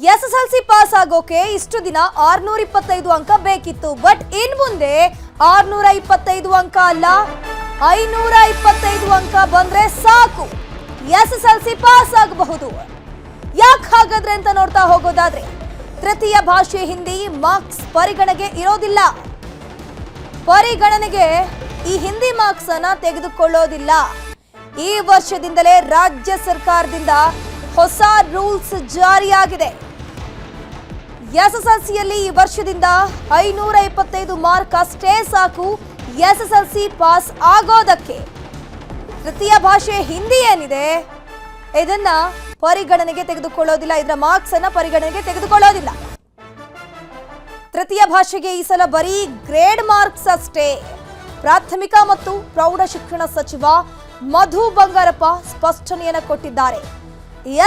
SSLC pass ಆಗೋಕೆ ಇಷ್ಟು ದಿನ 625 ಅಂಕ ಬೇಕಿತ್ತು. ಬಟ್ ಇನ್ ಮುಂದೆ 625 ಅಂಕ ಅಲ್ಲ 525 ಅಂಕ ಬಂದ್ರೆ ಸಾಕು ಎಸ್ಎಸ್ಎಲ್ಸಿ ಪಾಸ್ ಆಗಬಹುದು. ಯಾಕೆ ಹಾಗಾದ್ರೆ ಅಂತ ನೋಡ್ತಾ ಹೋಗೋದಾದ್ರೆ ತೃತೀಯ ಭಾಷೆ ಹಿಂದಿ ಮಾರ್ಕ್ಸ್ ಪರಿಗಣನೆಗೆ ಇರೋದಿಲ್ಲ. ಪರಿಗಣನೆಗೆ ಈ ಹಿಂದಿ ಮಾರ್ಕ್ಸ್ ಅನ್ನ ತೆಗೆದುಕೊಳ್ಳೋದಿಲ್ಲ. ಈ ವರ್ಷದಿಂದಲೇ ರಾಜ್ಯ ಸರ್ಕಾರದಿಂದ ಹೊಸ ರೂಲ್ಸ್ ಜಾರಿಯಾಗಿದೆ. ಎಸ್ಎಸ್ಎಲ್ಸಿಯಲ್ಲಿ ಈ ವರ್ಷದಿಂದ 525 ಮಾರ್ಕ್ ಅಷ್ಟೇ ಸಾಕು ಎಸ್ಎಸ್ಎಲ್ಸಿ ಪಾಸ್ ಆಗೋದಕ್ಕೆ. ತೃತೀಯ ಭಾಷೆ ಹಿಂದಿ ಏನಿದೆ ಇದನ್ನ ಪರಿಗಣನೆಗೆ ತೆಗೆದುಕೊಳ್ಳೋದಿಲ್ಲ. ಇದರ ಮಾರ್ಕ್ಸ್ ಅನ್ನ ಪರಿಗಣನೆಗೆ ತೆಗೆದುಕೊಳ್ಳೋದಿಲ್ಲ. ತೃತೀಯ ಭಾಷೆಗೆ ಈ ಸಲ ಬರೀ ಗ್ರೇಡ್ ಮಾರ್ಕ್ಸ್ ಅಷ್ಟೇ. ಪ್ರಾಥಮಿಕ ಮತ್ತು ಪ್ರೌಢ ಶಿಕ್ಷಣ ಸಚಿವ ಮಧು ಬಂಗಾರಪ್ಪ ಸ್ಪಷ್ಟನೆಯನ್ನು ಕೊಟ್ಟಿದ್ದಾರೆ.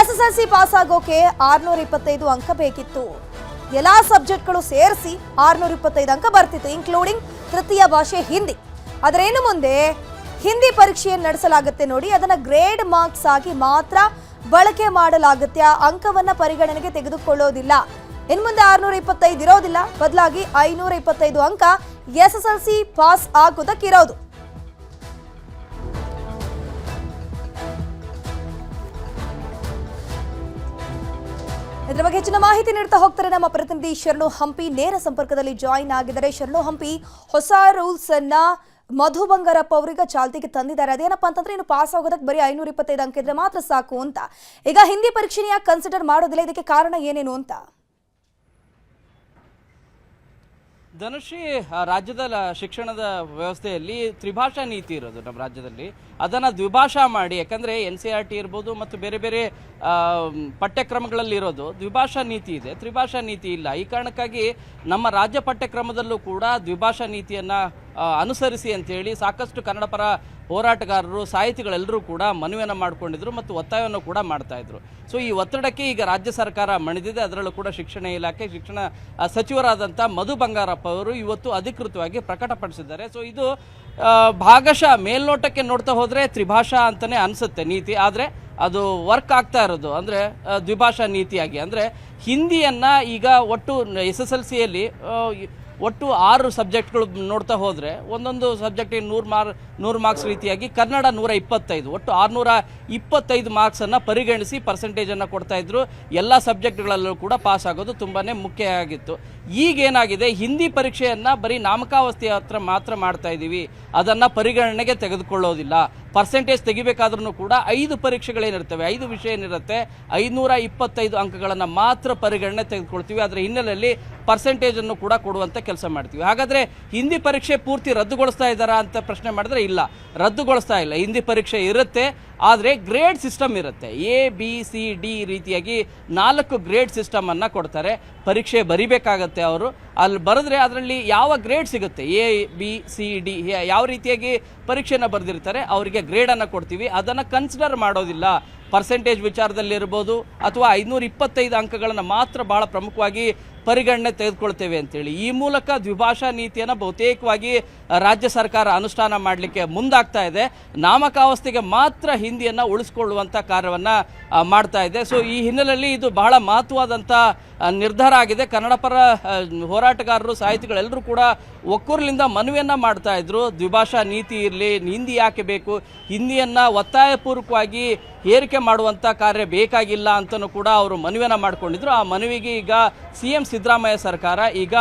ಎಸ್ಎಸ್ಎಲ್ಸಿ ಪಾಸ್ ಆಗೋಕೆ 625 ಅಂಕ ಬೇಕಿತ್ತು. ಎಲ್ಲಾ ಸಬ್ಜೆಕ್ಟ್ಗಳು ಸೇರಿಸಿ 625 ಅಂಕ ಬರ್ತಿತ್ತು, ಇನ್ಕ್ಲೂಡಿಂಗ್ ತೃತೀಯ ಭಾಷೆ ಹಿಂದಿ. ಅದರೇನು ಮುಂದೆ ಹಿಂದಿ ಪರೀಕ್ಷೆಯನ್ನು ನಡೆಸಲಾಗುತ್ತೆ ನೋಡಿ, ಅದನ್ನ ಗ್ರೇಡ್ ಮಾರ್ಕ್ಸ್ ಆಗಿ ಮಾತ್ರ ಬಳಕೆ ಮಾಡಲಾಗುತ್ತೆ. ಆ ಅಂಕವನ್ನ ಪರಿಗಣನೆಗೆ ತೆಗೆದುಕೊಳ್ಳೋದಿಲ್ಲ. ಇನ್ನು ಮುಂದೆ 625 ಇರೋದಿಲ್ಲ, ಬದಲಾಗಿ 525 ಅಂಕ ಎಸ್ಎಸ್ಎಲ್ಸಿ ಪಾಸ್ ಆಗೋದಕ್ಕಿರೋದು. ಇದರ ಬಗ್ಗೆ ಹೆಚ್ಚಿನ ಮಾಹಿತಿ ನೀಡ್ತಾ ಹೋಗ್ತಾರೆ ನಮ್ಮ ಪ್ರತಿನಿಧಿ ಶರಣು ಹಂಪಿ. ನೇರ ಸಂಪರ್ಕದಲ್ಲಿ ಜಾಯಿನ್ ಆಗಿದ್ದಾರೆ. ಶರಣು ಹಂಪಿ, ಹೊಸ ರೂಲ್ಸ್ ಅನ್ನ ಮಧು ಬಂಗಾರಪ್ಪ ಅವರಿಗೆ ಚಾಲ್ತಿಗೆ ತಂದಿದ್ದಾರೆ. ಅದೇನಪ್ಪ ಅಂತಂದ್ರೆ ಇನ್ನು ಪಾಸ್ ಆಗೋದಕ್ಕೆ ಬರೀ 525 ಅಂಕ ಇದ್ರೆ ಮಾತ್ರ ಸಾಕು ಅಂತ. ಈಗ ಹಿಂದಿ ಪರೀಕ್ಷೆನ ಯಾಕೆ ಕನ್ಸಿಡರ್ ಮಾಡೋದಿಲ್ಲ, ಇದಕ್ಕೆ ಕಾರಣ ಏನೇನು ಅಂತ? ಧನುಶ್ರೀ, ರಾಜ್ಯದ ಶಿಕ್ಷಣದ ವ್ಯವಸ್ಥೆಯಲ್ಲಿ ತ್ರಿಭಾಷಾ ನೀತಿ ಇರೋದು ನಮ್ಮ ರಾಜ್ಯದಲ್ಲಿ. ಅದನ್ನು ದ್ವಿಭಾಷಾ ಮಾಡಿ, ಯಾಕಂದರೆ NCERT ಇರ್ಬೋದು ಮತ್ತು ಬೇರೆ ಬೇರೆ ಪಠ್ಯಕ್ರಮಗಳಲ್ಲಿ ಇರೋದು ದ್ವಿಭಾಷಾ ನೀತಿ ಇದೆ, ತ್ರಿಭಾಷಾ ನೀತಿ ಇಲ್ಲ. ಈ ಕಾರಣಕ್ಕಾಗಿ ನಮ್ಮ ರಾಜ್ಯ ಪಠ್ಯಕ್ರಮದಲ್ಲೂ ಕೂಡ ದ್ವಿಭಾಷಾ ನೀತಿಯನ್ನು ಅನುಸರಿಸಿ ಅಂತೇಳಿ ಸಾಕಷ್ಟು ಕನ್ನಡ ಪರ ಹೋರಾಟಗಾರರು, ಸಾಹಿತಿಗಳೆಲ್ಲರೂ ಕೂಡ ಮನವಿಯನ್ನು ಮಾಡಿಕೊಂಡಿದ್ರು ಮತ್ತು ಒತ್ತಾಯವನ್ನು ಕೂಡ ಮಾಡ್ತಾಯಿದ್ರು. ಸೊ ಈ ಒತ್ತಡಕ್ಕೆ ಈಗ ರಾಜ್ಯ ಸರ್ಕಾರ ಮಣಿದಿದೆ. ಅದರಲ್ಲೂ ಕೂಡ ಶಿಕ್ಷಣ ಇಲಾಖೆ, ಶಿಕ್ಷಣ ಸಚಿವರಾದಂಥ ಮಧು ಬಂಗಾರಪ್ಪ ಅವರು ಇವತ್ತು ಅಧಿಕೃತವಾಗಿ ಪ್ರಕಟಪಡಿಸಿದ್ದಾರೆ. ಸೊ ಇದು ಭಾಗಶಃ ಮೇಲ್ನೋಟಕ್ಕೆ ನೋಡ್ತಾ ಹೋದರೆ ತ್ರಿಭಾಷಾ ಅಂತಲೇ ಅನಿಸುತ್ತೆ ನೀತಿ, ಆದರೆ ಅದು ವರ್ಕ್ ಆಗ್ತಾ ಇರೋದು ಅಂದರೆ ದ್ವಿಭಾಷಾ ನೀತಿಯಾಗಿ. ಅಂದರೆ ಹಿಂದಿಯನ್ನು ಈಗ ಒಟ್ಟು SSLCಯಲ್ಲಿ ಒಟ್ಟು 6 ಸಬ್ಜೆಕ್ಟ್ಗಳು ನೋಡ್ತಾ ಹೋದರೆ ಒಂದೊಂದು ಸಬ್ಜೆಕ್ಟಿಗೆ 100 ಮಾರ್ಕ್ಸ್ ರೀತಿಯಾಗಿ ಕನ್ನಡ 125, ಒಟ್ಟು 625 ಮಾರ್ಕ್ಸನ್ನು ಪರಿಗಣಿಸಿ ಪರ್ಸೆಂಟೇಜನ್ನು ಕೊಡ್ತಾಯಿದ್ರು. ಎಲ್ಲ ಸಬ್ಜೆಕ್ಟ್ಗಳಲ್ಲೂ ಕೂಡ ಪಾಸ್ ಆಗೋದು ತುಂಬಾ ಮುಖ್ಯ ಆಗಿತ್ತು. ಈಗೇನಾಗಿದೆ, ಹಿಂದಿ ಪರೀಕ್ಷೆಯನ್ನು ಬರೀ ನಾಮಕಾವಸ್ಥೆಯ ಹತ್ರ ಮಾತ್ರ ಮಾಡ್ತಾ ಇದ್ದೀವಿ, ಅದನ್ನು ಪರಿಗಣನೆಗೆ ತೆಗೆದುಕೊಳ್ಳೋದಿಲ್ಲ. ಪರ್ಸೆಂಟೇಜ್ ತೆಗಿಬೇಕಾದ್ರೂ ಕೂಡ 5 ಪರೀಕ್ಷೆಗಳೇನಿರ್ತವೆ, 5 ವಿಷಯ ಏನಿರುತ್ತೆ, 525 ಅಂಕಗಳನ್ನು ಮಾತ್ರ ಪರಿಗಣನೆ ತೆಗೆದುಕೊಳ್ತೀವಿ. ಅದರ ಹಿನ್ನೆಲೆಯಲ್ಲಿ ಪರ್ಸೆಂಟೇಜನ್ನು ಕೂಡ ಕೊಡುವಂಥ ಕೆಲಸ ಮಾಡ್ತೀವಿ. ಹಾಗಾದರೆ ಹಿಂದಿ ಪರೀಕ್ಷೆ ಪೂರ್ತಿ ರದ್ದುಗೊಳಿಸ್ತಾ ಇದ್ದಾರಾ ಅಂತ ಪ್ರಶ್ನೆ ಮಾಡಿದ್ರೆ ಇಲ್ಲ, ರದ್ದುಗೊಳಿಸ್ತಾ ಇಲ್ಲ. ಹಿಂದಿ ಪರೀಕ್ಷೆ ಇರುತ್ತೆ, ಆದರೆ ಗ್ರೇಡ್ ಸಿಸ್ಟಮ್ ಇರುತ್ತೆ. ABCD ರೀತಿಯಾಗಿ 4 ಗ್ರೇಡ್ ಸಿಸ್ಟಮನ್ನು ಕೊಡ್ತಾರೆ. ಪರೀಕ್ಷೆ ಬರಿಬೇಕಾಗತ್ತೆ. ಅವರು ಅಲ್ಲಿ ಬರೆದ್ರೆ ಅದರಲ್ಲಿ ಯಾವ ಗ್ರೇಡ್ ಸಿಗುತ್ತೆ, ABCD ಯಾವ ರೀತಿಯಾಗಿ ಪರೀಕ್ಷೆಯನ್ನು ಬರೆದಿರ್ತಾರೆ ಅವರಿಗೆ ಗ್ರೇಡನ್ನು ಕೊಡ್ತೀವಿ. ಅದನ್ನು ಕನ್ಸಿಡರ್ ಮಾಡೋದಿಲ್ಲ. ಪರ್ಸೆಂಟೇಜ್ ವಿಚಾರದಲ್ಲಿರ್ಬೋದು ಅಥವಾ 525 ಅಂಕಗಳನ್ನು ಮಾತ್ರ ಭಾಳ ಪ್ರಮುಖವಾಗಿ ಪರಿಗಣನೆ ತೆಗೆದುಕೊಳ್ತೇವೆ ಅಂತೇಳಿ ಈ ಮೂಲಕ ದ್ವಿಭಾಷಾ ನೀತಿಯನ್ನು ಬಹುತೇಕವಾಗಿ ರಾಜ್ಯ ಸರ್ಕಾರ ಅನುಷ್ಠಾನ ಮಾಡಲಿಕ್ಕೆ ಮುಂದಾಗ್ತಾ ಇದೆ. ನಾಮಕಾವಸ್ಥೆಗೆ ಮಾತ್ರ ಹಿಂದಿಯನ್ನು ಉಳಿಸ್ಕೊಳ್ಳುವಂಥ ಕಾರ್ಯವನ್ನು ಮಾಡ್ತಾ ಇದೆ. ಸೊ ಈ ಹಿನ್ನೆಲೆಯಲ್ಲಿ ಇದು ಬಹಳ ಮಹತ್ವವಾದಂಥ ನಿರ್ಧಾರ ಆಗಿದೆ. ಕನ್ನಡ ಪರ ಹೋರಾಟಗಾರರು, ಸಾಹಿತಿಗಳೆಲ್ಲರೂ ಕೂಡ ಒಕ್ಕೂರಲಿಂದ ಮನವಿಯನ್ನು ಮಾಡ್ತಾ ಇದ್ರು, ದ್ವಿಭಾಷಾ ನೀತಿ ಇರಲಿ, ಹಿಂದಿ ಯಾಕೆ ಬೇಕು, ಹಿಂದಿಯನ್ನು ಒತ್ತಾಯಪೂರ್ವಕವಾಗಿ ಏರಿಕೆ ಮಾಡುವಂಥ ಕಾರ್ಯ ಬೇಕಾಗಿಲ್ಲ ಅಂತಲೂ ಕೂಡ ಅವರು ಮನವಿಯನ್ನು ಮಾಡಿಕೊಂಡಿದ್ರು. ಆ ಮನವಿಗೆ ಈಗ CM ಸಿದ್ದರಾಮಯ್ಯ ಸರ್ಕಾರ ಈಗ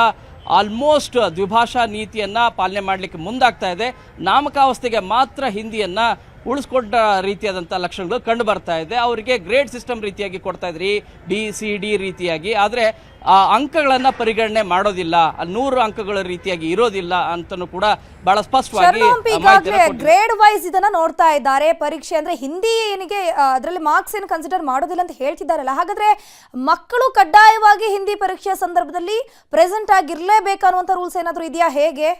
ಆಲ್ಮೋಸ್ಟ್ ದ್ವಿಭಾಷಾ ನೀತಿಯನ್ನು ಪಾಲನೆ ಮಾಡಲಿಕ್ಕೆ ಮುಂದಾಗ್ತಾ ಇದೆ. ನಾಮಕಾವಸ್ಥೆಗೆ ಮಾತ್ರ ಹಿಂದಿಯನ್ನು ಉಳಿಸ್ಕೊಂಡ ರೀತಿಯಾದಂಥ ಲಕ್ಷಣಗಳು ಕಂಡು ಬರ್ತಾ ಇದೆ. ಅವರಿಗೆ ಗ್ರೇಡ್ ಸಿಸ್ಟಮ್ ರೀತಿಯಾಗಿ ಕೊಡ್ತಾ ಇದ್ರಿ, ABCD ರೀತಿಯಾಗಿ, ಆದರೆ ಆ ಅಂಕಗಳನ್ನು ಪರಿಗಣನೆ ಮಾಡೋದಿಲ್ಲ, 100 ಅಂಕಗಳ ರೀತಿಯಾಗಿ ಇರೋದಿಲ್ಲ ಅಂತಲೂ ಕೂಡ ಬಹಳ ಸ್ಪಷ್ಟವಾಗಿ ಗ್ರೇಡ್ ವೈಸ್ ಇದನ್ನ ನೋಡ್ತಾ ಇದ್ದಾರೆ. ಪರೀಕ್ಷೆ ಅಂದ್ರೆ ಹಿಂದಿ ಏನಿಗೆ ಅದರಲ್ಲಿ ಮಾರ್ಕ್ಸ್ ಏನು ಕನ್ಸಿಡರ್ ಮಾಡೋದಿಲ್ಲ ಅಂತ ಹೇಳ್ತಿದ್ದಾರಲ್ಲ, ಹಾಗಾದ್ರೆ ಮಕ್ಕಳು ಕಡ್ಡಾಯವಾಗಿ ಹಿಂದಿ ಪರೀಕ್ಷೆಯ ಸಂದರ್ಭದಲ್ಲಿ ಪ್ರೆಸೆಂಟ್ ಆಗಿರ್ಲೇಬೇಕು ಅನ್ನುವಂಥ ರೂಲ್ಸ್ ಏನಾದರೂ ಇದೆಯಾ, ಹೇಗೆ?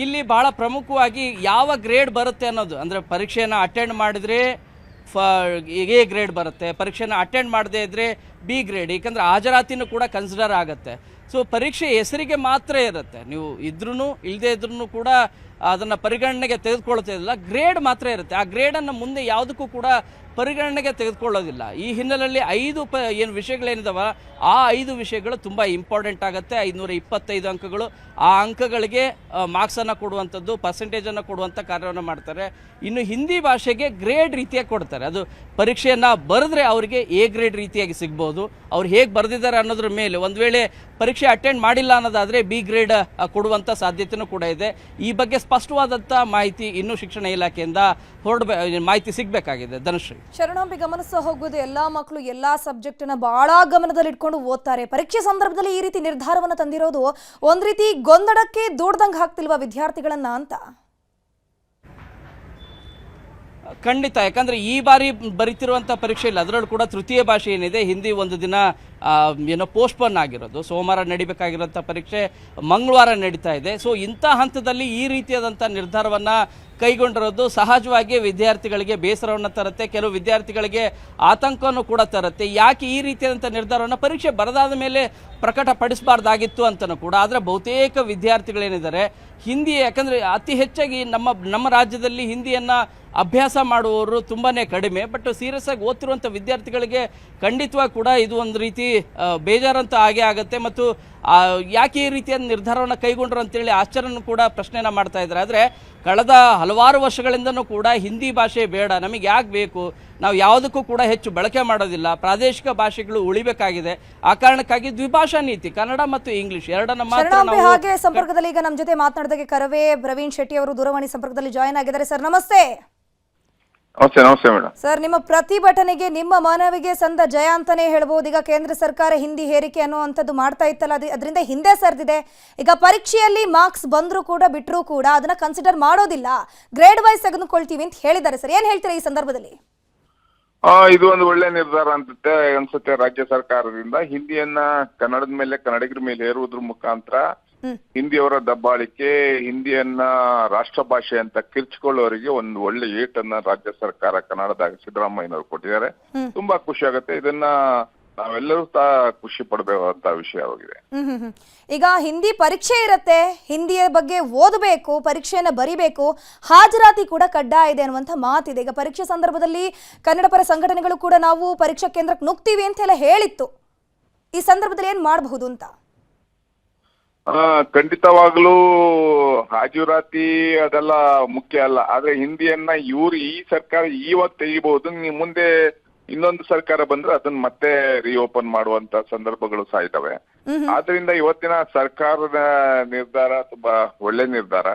ಇಲ್ಲಿ ಬಹಳ ಪ್ರಮುಖವಾಗಿ ಯಾವ ಗ್ರೇಡ್ ಬರುತ್ತೆ ಅನ್ನೋದು, ಅಂದರೆ ಪರೀಕ್ಷೆಯನ್ನು ಅಟೆಂಡ್ ಮಾಡಿದರೆ A ಗ್ರೇಡ್ ಬರುತ್ತೆ, ಪರೀಕ್ಷೆನ ಅಟೆಂಡ್ ಮಾಡದೇ ಇದ್ದರೆ B ಗ್ರೇಡ್, ಏಕೆಂದರೆ ಹಾಜರಾತಿನೂ ಕೂಡ ಕನ್ಸಿಡರ್ ಆಗುತ್ತೆ. ಸೊ ಪರೀಕ್ಷೆ ಹೆಸರಿಗೆ ಮಾತ್ರ ಇರುತ್ತೆ, ನೀವು ಇದ್ರೂ ಇಲ್ಲದೇ ಇದ್ರೂ ಕೂಡ ಅದನ್ನು ಪರಿಗಣನೆಗೆ ತೆಗೆದುಕೊಳ್ತಾ ಇಲ್ಲ, ಗ್ರೇಡ್ ಮಾತ್ರ ಇರುತ್ತೆ. ಆ ಗ್ರೇಡನ್ನು ಮುಂದೆ ಯಾವುದಕ್ಕೂ ಕೂಡ ಪರಿಗಣನೆಗೆ ತೆಗೆದುಕೊಳ್ಳೋದಿಲ್ಲ. ಈ ಹಿನ್ನೆಲೆಯಲ್ಲಿ 5 ಏನು ವಿಷಯಗಳೇನಿದಾವ ಆ 5 ವಿಷಯಗಳು ತುಂಬ ಇಂಪಾರ್ಟೆಂಟ್ ಆಗುತ್ತೆ. 525 ಅಂಕಗಳು, ಆ ಅಂಕಗಳಿಗೆ ಮಾರ್ಕ್ಸನ್ನು ಕೊಡುವಂಥದ್ದು, ಪರ್ಸೆಂಟೇಜನ್ನು ಕೊಡುವಂಥ ಕಾರ್ಯವನ್ನು ಮಾಡ್ತಾರೆ. ಇನ್ನು ಹಿಂದಿ ಭಾಷೆಗೆ ಗ್ರೇಡ್ ರೀತಿಯಾಗಿ ಕೊಡ್ತಾರೆ. ಅದು ಪರೀಕ್ಷೆಯನ್ನು ಬರೆದ್ರೆ ಅವರಿಗೆ ಎ ಗ್ರೇಡ್ ರೀತಿಯಾಗಿ ಸಿಗ್ಬೋದು. ಅವ್ರು ಹೇಗೆ ಬರೆದಿದ್ದಾರೆ ಅನ್ನೋದ್ರ ಮೇಲೆ, ಒಂದು ವೇಳೆ ಪರೀಕ್ಷೆ ಅಟೆಂಡ್ ಮಾಡಿಲ್ಲ ಅನ್ನೋದಾದರೆ ಬಿ ಗ್ರೇಡ್ ಕೊಡುವಂಥ ಸಾಧ್ಯತೆಯೂ ಕೂಡ ಇದೆ. ಈ ಬಗ್ಗೆ ಸ್ಪಷ್ಟವಾದಂಥ ಮಾಹಿತಿ ಇನ್ನೂ ಶಿಕ್ಷಣ ಇಲಾಖೆಯಿಂದ ಮಾಹಿತಿ ಸಿಗಬೇಕಾಗಿದೆ. ಧನಶ್ರೀ, ಶರಣಾಂಬಿ ಗಮನಿಸ ಹೋಗುವುದು, ಎಲ್ಲಾ ಮಕ್ಕಳು ಎಲ್ಲಾ ಸಬ್ಜೆಕ್ಟ್ನ ಬಹಳ ಗಮನದಲ್ಲಿ ಇಟ್ಕೊಂಡು ಓದ್ತಾರೆ. ಪರೀಕ್ಷೆ ಸಂದರ್ಭದಲ್ಲಿ ಈ ರೀತಿ ನಿರ್ಧಾರವನ್ನು ತಂದಿರೋದು ಒಂದ್ ರೀತಿ ಗೊಂದಡಕ್ಕೆ ದೂಡ್ದಂಗೆ ಹಾಕ್ತಿಲ್ವಾ ವಿದ್ಯಾರ್ಥಿಗಳನ್ನ ಅಂತ? ಖಂಡಿತ. ಯಾಕಂದರೆ ಈ ಬಾರಿ ಬರೀತಿರುವಂಥ ಪರೀಕ್ಷೆ ಇಲ್ಲ, ಅದರಲ್ಲೂ ಕೂಡ ತೃತೀಯ ಭಾಷೆ ಏನಿದೆ ಹಿಂದಿ ಒಂದು ದಿನ ಪೋಸ್ಟ್ಪೋನ್ ಆಗಿರೋದು. ಸೋಮವಾರ ನಡಿಬೇಕಾಗಿರೋಂಥ ಪರೀಕ್ಷೆ ಮಂಗಳವಾರ ನಡೀತಾ ಇದೆ. ಸೊ ಇಂಥ ಹಂತದಲ್ಲಿ ಈ ರೀತಿಯಾದಂಥ ನಿರ್ಧಾರವನ್ನು ಕೈಗೊಂಡಿರೋದು ಸಹಜವಾಗಿ ವಿದ್ಯಾರ್ಥಿಗಳಿಗೆ ಬೇಸರವನ್ನು ತರುತ್ತೆ, ಕೆಲವು ವಿದ್ಯಾರ್ಥಿಗಳಿಗೆ ಆತಂಕವನ್ನು ಕೂಡ ತರುತ್ತೆ. ಯಾಕೆ ಈ ರೀತಿಯಾದಂಥ ನಿರ್ಧಾರವನ್ನು ಪರೀಕ್ಷೆ ಬರದಾದ ಮೇಲೆ ಪ್ರಕಟಪಡಿಸಬಾರ್ದಾಗಿತ್ತು ಅಂತಲೂ ಕೂಡ. ಆದರೆ ಬಹುತೇಕ ವಿದ್ಯಾರ್ಥಿಗಳೇನಿದ್ದಾರೆ ಹಿಂದಿ, ಯಾಕಂದರೆ ಅತಿ ಹೆಚ್ಚಾಗಿ ನಮ್ಮ ರಾಜ್ಯದಲ್ಲಿ ಹಿಂದಿಯನ್ನು ಅಭ್ಯಾಸ ಮಾಡುವವರು ತುಂಬಾ ಕಡಿಮೆ. ಬಟ್ ಸೀರಿಯಸ್ ಆಗಿ ಓದ್ತಿರುವಂಥ ವಿದ್ಯಾರ್ಥಿಗಳಿಗೆ ಖಂಡಿತವಾಗಿ ಕೂಡ ಇದು ಒಂದು ರೀತಿ ಬೇಜಾರಂತ ಆಗೇ ಆಗುತ್ತೆ. ಮತ್ತು ಯಾಕೆ ಈ ರೀತಿಯ ನಿರ್ಧಾರವನ್ನು ಕೈಗೊಂಡ್ರು ಅಂತೇಳಿ ಆಶ್ಚರ್ಯನೂ ಕೂಡ ಪ್ರಶ್ನೆನ ಮಾಡ್ತಾ ಇದ್ದಾರೆ. ಆದರೆ ಕಳೆದ ಹಲವಾರು ವರ್ಷಗಳಿಂದನೂ ಕೂಡ ಹಿಂದಿ ಭಾಷೆ ಬೇಡ, ನಮಗೆ ಯಾಕೆ ಬೇಕು, ನಾವು ಯಾವುದಕ್ಕೂ ಕೂಡ ಹೆಚ್ಚು ಬಳಕೆ ಮಾಡೋದಿಲ್ಲ, ಪ್ರಾದೇಶಿಕ ಭಾಷೆಗಳು ಉಳಿಬೇಕಾಗಿದೆ. ಆ ಕಾರಣಕ್ಕಾಗಿ ದ್ವಿಭಾಷಾ ನೀತಿ, ಕನ್ನಡ ಮತ್ತು ಇಂಗ್ಲಿಷ್ ಎರಡನ್ನ ಮಾತ್ರ. ಹಾಗೆ ಸಂಪರ್ಕದಲ್ಲಿ ಈಗ ನಮ್ಮ ಜೊತೆ ಮಾತನಾಡಿದಾಗೆ ಕರವೇ ಪ್ರವೀಣ್ ಶೆಟ್ಟಿ ಅವರು ದೂರವಾಣಿ ಸಂಪರ್ಕದಲ್ಲಿ ಜಾಯ್ನ್ ಆಗಿದ್ದಾರೆ. ಸರ್ ನಮಸ್ತೆ. ನಮಸ್ತೆ ಮೇಡಮ್. ಸರ್, ನಿಮ್ಮ ಪ್ರತಿಭಟನೆಗೆ, ನಿಮ್ಮ ಮನವಿಗೆ ಸಂದ ಜಯ ಅಂತಾನೆ ಹೇಳ್ಬೋದು. ಈಗ ಕೇಂದ್ರ ಸರ್ಕಾರ ಹಿಂದಿ ಹೇರಿಕೆ ಅನ್ನುವಂಥದ್ದು ಮಾಡ್ತಾ ಇತ್ತಲ್ಲ, ಅದರಿಂದ ಹಿಂದೆ ಸರಿದಿದೆ. ಈಗ ಪರೀಕ್ಷೆಯಲ್ಲಿ ಮಾರ್ಕ್ಸ್ ಬಂದರೂ ಕೂಡ ಬಿಟ್ಟರೂ ಕೂಡ ಅದನ್ನ ಕನ್ಸಿಡರ್ ಮಾಡೋದಿಲ್ಲ, ಗ್ರೇಡ್ ವೈಸ್ ತೆಗೆದುಕೊಳ್ತೀವಿ ಅಂತ ಹೇಳಿದ್ದಾರೆ. ಸರ್, ಏನ್ ಹೇಳ್ತೀರಾ ಈ ಸಂದರ್ಭದಲ್ಲಿ? ಇದು ಒಂದು ಒಳ್ಳೆ ನಿರ್ಧಾರ ಅನ್ಸುತ್ತೆ ರಾಜ್ಯ ಸರ್ಕಾರದಿಂದ. ಹಿಂದಿಯನ್ನ ಕನ್ನಡದ ಮೇಲೆ, ಕನ್ನಡಿಗರ ಮೇಲೆ ಹೇರುವುದ್ರ ಮುಖಾಂತರ ಹಿಂದಿಯವರ ದಬ್ಬಾಳಿಕೆ, ಹಿಂದಿಯನ್ನ ರಾಷ್ಟ್ರ ಭಾಷೆ ಅಂತ ಕಿರ್ಚಿಕೊಳ್ಳೋರಿಗೆ ಒಂದು ಒಳ್ಳೆ ಏಟನ್ನ ರಾಜ್ಯ ಸರ್ಕಾರ ಕನ್ನಡದಾಗ ಸಿದ್ದರಾಮಯ್ಯನವರು ಕೊಟ್ಟಿದ್ದಾರೆ. ತುಂಬಾ ಖುಷಿ ಆಗುತ್ತೆ. ಇದನ್ನ ನಾವೆಲ್ಲರೂ ಖುಷಿ ಪಡಬೇಕಾದಂತ ವಿಷಯವಾಗಿದೆ. ಈಗ ಹಿಂದಿ ಪರೀಕ್ಷೆ ಇರುತ್ತೆ, ಹಿಂದಿಯ ಬಗ್ಗೆ ಓದಬೇಕು, ಪರೀಕ್ಷೆಯನ್ನ ಬರಿಬೇಕು, ಹಾಜರಾತಿ ಕೂಡ ಕಡ್ಡಾಯ ಇದೆ ಅನ್ನುವಂಥ ಮಾತಿದೆ. ಈಗ ಪರೀಕ್ಷೆ ಸಂದರ್ಭದಲ್ಲಿ ಕನ್ನಡ ಪರ ಸಂಘಟನೆಗಳು ಕೂಡ ನಾವು ಪರೀಕ್ಷಾ ಕೇಂದ್ರಕ್ಕೆ ನುಗ್ತೀವಿ ಅಂತೆಲ್ಲ ಹೇಳಿತ್ತು. ಈ ಸಂದರ್ಭದಲ್ಲಿ ಏನ್ ಮಾಡಬಹುದು ಅಂತ? ಖಂಡಿತವಾಗ್ಲೂ ಹಾಜರಾತಿ ಅದೆಲ್ಲ ಮುಖ್ಯ ಅಲ್ಲ. ಆದ್ರೆ ಹಿಂದಿಯನ್ನ ಈ ಸರ್ಕಾರ ಇವತ್ತು ತೆಗಿಬಹುದು, ಮುಂದೆ ಇನ್ನೊಂದು ಸರ್ಕಾರ ಬಂದ್ರೆ ಅದನ್ನ ಮತ್ತೆ ರಿಓಪನ್ ಮಾಡುವಂತ ಸಂದರ್ಭಗಳು ಸಹ ಇದಾವೆ. ಆದ್ರಿಂದ ಇವತ್ತಿನ ಸರ್ಕಾರದ ನಿರ್ಧಾರ ತುಂಬಾ ಒಳ್ಳೆ ನಿರ್ಧಾರ.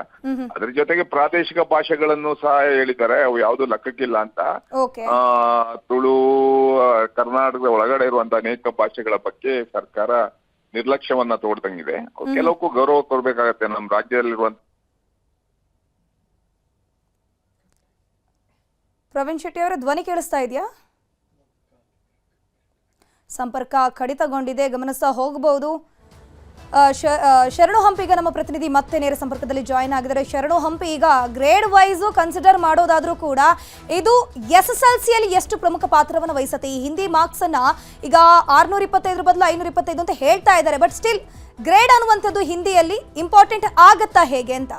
ಅದ್ರ ಜೊತೆಗೆ ಪ್ರಾದೇಶಿಕ ಭಾಷೆಗಳನ್ನು ಸಹ ಹೇಳಿದ್ದಾರೆ, ಅವು ಯಾವ್ದು ಲೆಕ್ಕಕ್ಕಿಲ್ಲ ಅಂತ. ತುಳು, ಕರ್ನಾಟಕದ ಒಳಗಡೆ ಇರುವಂತ ಅನೇಕ ಭಾಷೆಗಳ ಬಗ್ಗೆ ಸರ್ಕಾರ ನಿರ್ಲಕ್ಷ್ಯವನ್ನ ತೋಡ್ದಂಗಿದೆ. ಕೆಲವಕ್ಕೂ ಗೌರವ ಕೊಡ್ಬೇಕಾಗತ್ತೆ. ನಮ್ಮ ರಾಜ್ಯದಲ್ಲಿರುವಂತ ಪ್ರವೀಣ್ ಶೆಟ್ಟಿ ಅವರ ಧ್ವನಿ ಕೇಳಿಸ್ತಾ ಇದೆಯಾ? ಸಂಪರ್ಕ ಕಡಿತಗೊಂಡಿದೆ, ಗಮನಿಸ್ತಾ ಹೋಗಬಹುದು. ಶರಣು ಹಂಪಿ, ಈಗ ನಮ್ಮ ಪ್ರತಿನಿಧಿ ಮತ್ತೆ ನೇರ ಸಂಪರ್ಕದಲ್ಲಿ ಜಾಯಿನ್ ಆಗಿದ್ದಾರೆ. ಶರಣು ಹಂಪಿ, ಈಗ ಗ್ರೇಡ್ ವೈಸ್ ಕನ್ಸಿಡರ್ ಮಾಡೋದಾದ್ರೂ ಕೂಡ ಇದು SSLCಯಲ್ಲಿ ಎಷ್ಟು ಪ್ರಮುಖ ಪಾತ್ರವನ್ನು ವಹಿಸುತ್ತೆ? ಈ ಹಿಂದಿ ಮಾರ್ಕ್ಸ್ ಅನ್ನ ಈಗ 625 ಬದಲು 525 ಅಂತ ಹೇಳ್ತಾ ಇದ್ದಾರೆ. ಬಟ್ ಸ್ಟಿಲ್ ಗ್ರೇಡ್ ಅನ್ನುವಂಥದ್ದು ಹಿಂದಿಯಲ್ಲಿ ಇಂಪಾರ್ಟೆಂಟ್ ಆಗತ್ತಾ ಹೇಗೆ ಅಂತ?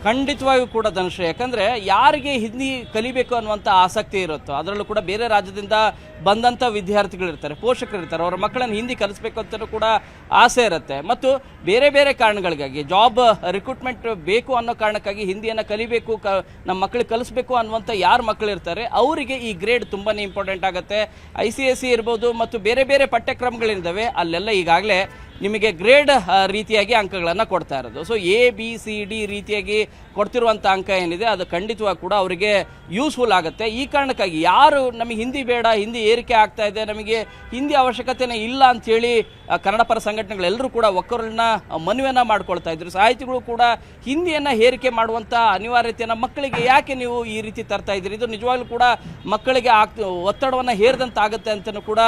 ಖಂಡಿತವಾಗಿಯೂ ಕೂಡ ಧನುಶ್ರೀ, ಯಾಕಂದರೆ ಯಾರಿಗೆ ಹಿಂದಿ ಕಲಿಬೇಕು ಅನ್ನುವಂಥ ಆಸಕ್ತಿ ಇರುತ್ತೋ, ಅದರಲ್ಲೂ ಕೂಡ ಬೇರೆ ರಾಜ್ಯದಿಂದ ಬಂದಂಥ ವಿದ್ಯಾರ್ಥಿಗಳಿರ್ತಾರೆ, ಪೋಷಕರಿರ್ತಾರೆ, ಅವರ ಮಕ್ಕಳನ್ನು ಹಿಂದಿ ಕಲಿಸ್ಬೇಕು ಅಂತಲೂ ಕೂಡ ಆಸೆ ಇರುತ್ತೆ. ಮತ್ತು ಬೇರೆ ಬೇರೆ ಕಾರಣಗಳಿಗಾಗಿ, ಜಾಬ್ ರಿಕ್ರೂಟ್ಮೆಂಟ್ ಬೇಕು ಅನ್ನೋ ಕಾರಣಕ್ಕಾಗಿ ಹಿಂದಿಯನ್ನು ಕಲಿಬೇಕು, ನಮ್ಮ ಮಕ್ಕಳಿಗೆ ಕಲಿಸ್ಬೇಕು ಅನ್ನುವಂಥ ಯಾರು ಮಕ್ಕಳಿರ್ತಾರೆ ಅವರಿಗೆ ಈ ಗ್ರೇಡ್ ತುಂಬಾ ಇಂಪಾರ್ಟೆಂಟ್ ಆಗುತ್ತೆ. ICSE ಇರ್ಬೋದು ಮತ್ತು ಬೇರೆ ಬೇರೆ ಪಠ್ಯಕ್ರಮಗಳಿದ್ದಾವೆ, ಅಲ್ಲೆಲ್ಲ ಈಗಾಗಲೇ ನಿಮಗೆ ಗ್ರೇಡ್ ರೀತಿಯಾಗಿ ಅಂಕಗಳನ್ನು ಕೊಡ್ತಾ ಇರೋದು. ಸೊ ABCD ರೀತಿಯಾಗಿ ಕೊಡ್ತಿರುವಂಥ ಅಂಕ ಏನಿದೆ ಅದು ಖಂಡಿತವಾಗಿ ಕೂಡ ಅವರಿಗೆ ಯೂಸ್ಫುಲ್ ಆಗುತ್ತೆ. ಈ ಕಾರಣಕ್ಕಾಗಿ ಯಾರು ನಮಗೆ ಹಿಂದಿ ಬೇಡ, ಹಿಂದಿ ಏರಿಕೆ ಆಗ್ತಾ ಇದೆ, ನಮಗೆ ಹಿಂದಿ ಅವಶ್ಯಕತೆನೇ ಇಲ್ಲ ಅಂಥೇಳಿ ಕನ್ನಡ ಪರ ಸಂಘಟನೆಗಳೆಲ್ಲರೂ ಕೂಡ ಒಕ್ಕರನ್ನ ಮನವಿಯನ್ನು ಮಾಡ್ಕೊಳ್ತಾ ಇದ್ರು. ಸಾಹಿತಿಗಳು ಕೂಡ ಹಿಂದಿಯನ್ನು ಹೇರಿಕೆ ಮಾಡುವಂಥ ಅನಿವಾರ್ಯತೆಯನ್ನು ಮಕ್ಕಳಿಗೆ ಯಾಕೆ ನೀವು ಈ ರೀತಿ ತರ್ತಾ ಇದ್ದೀರಿ, ಇದು ನಿಜವಾಗ್ಲೂ ಕೂಡ ಮಕ್ಕಳಿಗೆ ಒತ್ತಡವನ್ನು ಹೇರಿದಂತಾಗುತ್ತೆ ಅಂತಲೂ ಕೂಡ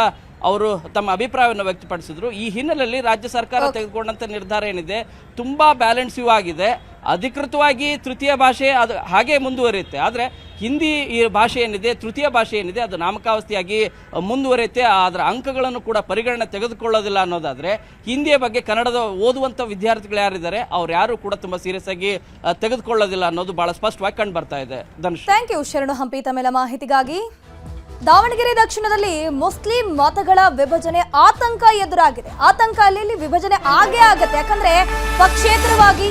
ಅವರು ತಮ್ಮ ಅಭಿಪ್ರಾಯವನ್ನು ವ್ಯಕ್ತಪಡಿಸಿದ್ರು. ಈ ಹಿನ್ನೆಲೆಯಲ್ಲಿ ರಾಜ್ಯ ಸರ್ಕಾರ ತೆಗೆದುಕೊಂಡಂಥ ನಿರ್ಧಾರ ಏನಿದೆ ತುಂಬ ಬ್ಯಾಲೆನ್ಸಿವ್ ಆಗಿದೆ. ಅಧಿಕೃತವಾಗಿ ತೃತೀಯ ಭಾಷೆ ಅದು ಹಾಗೆ ಮುಂದುವರಿಯುತ್ತೆ, ಆದರೆ ಹಿಂದಿ ಈ ಭಾಷೆ ಏನಿದೆ, ತೃತೀಯ ಭಾಷೆ ಏನಿದೆ, ಅದು ನಾಮಕಾವಸ್ಥೆಯಾಗಿ ಮುಂದುವರಿಯುತ್ತೆ. ಅದರ ಅಂಕಗಳನ್ನು ಕೂಡ ಪರಿಗಣನೆ ತೆಗೆದುಕೊಳ್ಳೋದಿಲ್ಲ ಅನ್ನೋದಾದರೆ ಹಿಂದಿಯ ಬಗ್ಗೆ ಕನ್ನಡದ ಓದುವಂಥ ವಿದ್ಯಾರ್ಥಿಗಳು ಯಾರಿದ್ದಾರೆ ಅವ್ರು ಯಾರು ಕೂಡ ತುಂಬ ಸೀರಿಯಸ್ ಆಗಿ ತೆಗೆದುಕೊಳ್ಳೋದಿಲ್ಲ ಅನ್ನೋದು ಬಹಳ ಸ್ಪಷ್ಟವಾಗಿ ಕಂಡು ಬರ್ತಾ ಇದೆ. ಧನುಷ್, ಥ್ಯಾಂಕ್ ಯು ಶರಣು ಹಂಪಿ ತಮ್ಮೆಲ್ಲ ಮಾಹಿತಿಗಾಗಿ. ದಾವಣಗೆರೆ ದಕ್ಷಿಣದಲ್ಲಿ ಮುಸ್ಲಿಂ ಮತಗಳ ವಿಭಜನೆ ಆತಂಕ ಎದುರಾಗಿದೆ. ಆತಂಕ ಅಲ್ಲಿ ವಿಭಜನೆ ಆಗೇ ಆಗತ್ತೆ. ಯಾಕಂದ್ರೆ ಪಕ್ಷೇತರವಾಗಿ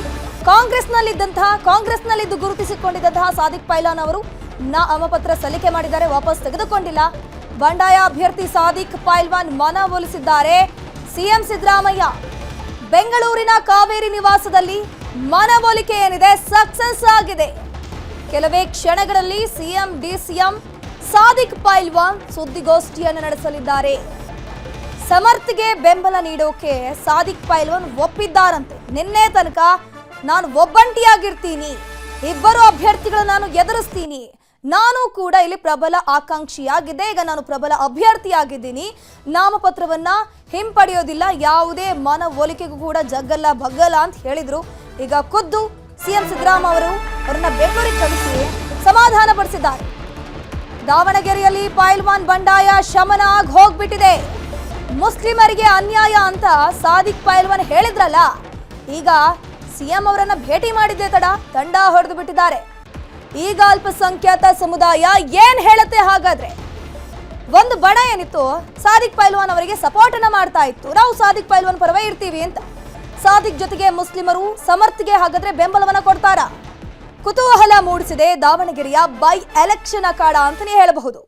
ಕಾಂಗ್ರೆಸ್ನಲ್ಲಿದ್ದು ಗುರುತಿಸಿಕೊಂಡಿದ್ದಂತಹ ಸಾದಿಕ್ ಪೈಲ್ವಾನ್ ಅವರು ನಾಮಪತ್ರ ಸಲ್ಲಿಕೆ ಮಾಡಿದ್ದಾರೆ, ವಾಪಸ್ ತೆಗೆದುಕೊಂಡಿಲ್ಲ. ಬಂಡಾಯ ಅಭ್ಯರ್ಥಿ ಸಾದಿಕ್ ಪೈಲ್ವಾನ್ ಮನವೊಲಿಸಿದ್ದಾರೆ ಸಿಎಂ ಸಿದ್ದರಾಮಯ್ಯ. ಬೆಂಗಳೂರಿನ ಕಾವೇರಿ ನಿವಾಸದಲ್ಲಿ ಮನವೊಲಿಕೆ ಏನಿದೆ ಸಕ್ಸಸ್ ಆಗಿದೆ. ಕೆಲವೇ ಕ್ಷಣಗಳಲ್ಲಿ ಸಿಎಂ ಡಿಸಿಎಂ ಸಾದಿಕ್ ಪೈಲ್ವಾನ್ ಸುದ್ದಿಗೋಷ್ಠಿಯನ್ನು ನಡೆಸಲಿದ್ದಾರೆ. ಸಮರ್ಥ್ಗೆ ಬೆಂಬಲ ನೀಡೋಕೆ ಸಾದಿಕ್ ಪೈಲ್ವಾನ್ ಒಪ್ಪಿದ್ದಾರಂತೆ. ನಿನ್ನೆ ತನಕ ನಾನು ಒಬ್ಬಂಟಿಯಾಗಿರ್ತೀನಿ, ಇಬ್ಬರು ಅಭ್ಯರ್ಥಿಗಳನ್ನು ನಾನು ಎದುರಿಸ್ತೀನಿ, ನಾನು ಕೂಡ ಇಲ್ಲಿ ಪ್ರಬಲ ಆಕಾಂಕ್ಷಿಯಾಗಿದ್ದೆ, ಈಗ ನಾನು ಪ್ರಬಲ ಅಭ್ಯರ್ಥಿಯಾಗಿದ್ದೀನಿ, ನಾಮಪತ್ರವನ್ನ ಹಿಂಪಡೆಯೋದಿಲ್ಲ, ಯಾವುದೇ ಮನವೊಲಿಕೆಗೂ ಕೂಡ ಜಗ್ಗಲ್ಲ ಬಗ್ಗಲ್ಲ ಅಂತ ಹೇಳಿದ್ರು. ಈಗ ಖುದ್ದು ಸಿಎಂ ಸಿದ್ದರಾಮಯ್ಯ ಅವರು ಅವರನ್ನ ಬೆಂಗಳೂರಿಗೆ ಕಳಿಸಿ ಸಮಾಧಾನ ಪಡಿಸಿದ್ದಾರೆ. ದಾವಣಗೆರೆಯಲ್ಲಿ ಪೈಲ್ವಾನ್ ಬಂಡಾಯ ಶಮನ ಆಗಿ ಹೋಗ್ಬಿಟ್ಟಿದೆ. ಮುಸ್ಲಿಮರಿಗೆ ಅನ್ಯಾಯ ಅಂತ ಸಾದಿಕ್ ಪೈಲ್ವಾನ್ ಹೇಳಿದ್ರಲ್ಲ, ಈಗ ಸಿಎಂ ಅವರನ್ನ ಭೇಟಿ ಮಾಡಿದ್ದೆ ತಡ ತಂಡ ಹೊಡೆದು ಬಿಟ್ಟಿದ್ದಾರೆ. ಈಗ ಅಲ್ಪಸಂಖ್ಯಾತ ಸಮುದಾಯ ಏನ್ ಹೇಳುತ್ತೆ ಹಾಗಾದ್ರೆ? ಒಂದು ಬಣ ಏನಿತ್ತು, ಸಾದಿಕ್ ಪೈಲ್ವಾನ್ ಅವರಿಗೆ ಸಪೋರ್ಟ್ ಅನ್ನ ಮಾಡ್ತಾ ಇತ್ತು, ನಾವು ಸಾದಿಕ್ ಪೈಲ್ವಾನ್ ಪರವೇ ಇರ್ತೀವಿ ಅಂತ. ಸಾದಿಕ್ ಜೊತೆಗೆ ಮುಸ್ಲಿಮರು ಸಮರ್ಥ್ಗೆ ಹಾಗಾದ್ರೆ ಬೆಂಬಲವನ್ನ ಕೊಡ್ತಾರಾ? ಕುತೂಹಲ ಮೂಡಿಸಿದೆ ದಾವಣಗೆರೆಯ ಬೈ ಎಲೆಕ್ಷನ್ ಅಖಾಡ ಅಂತಾನೆ ಹೇಳಬಹುದು.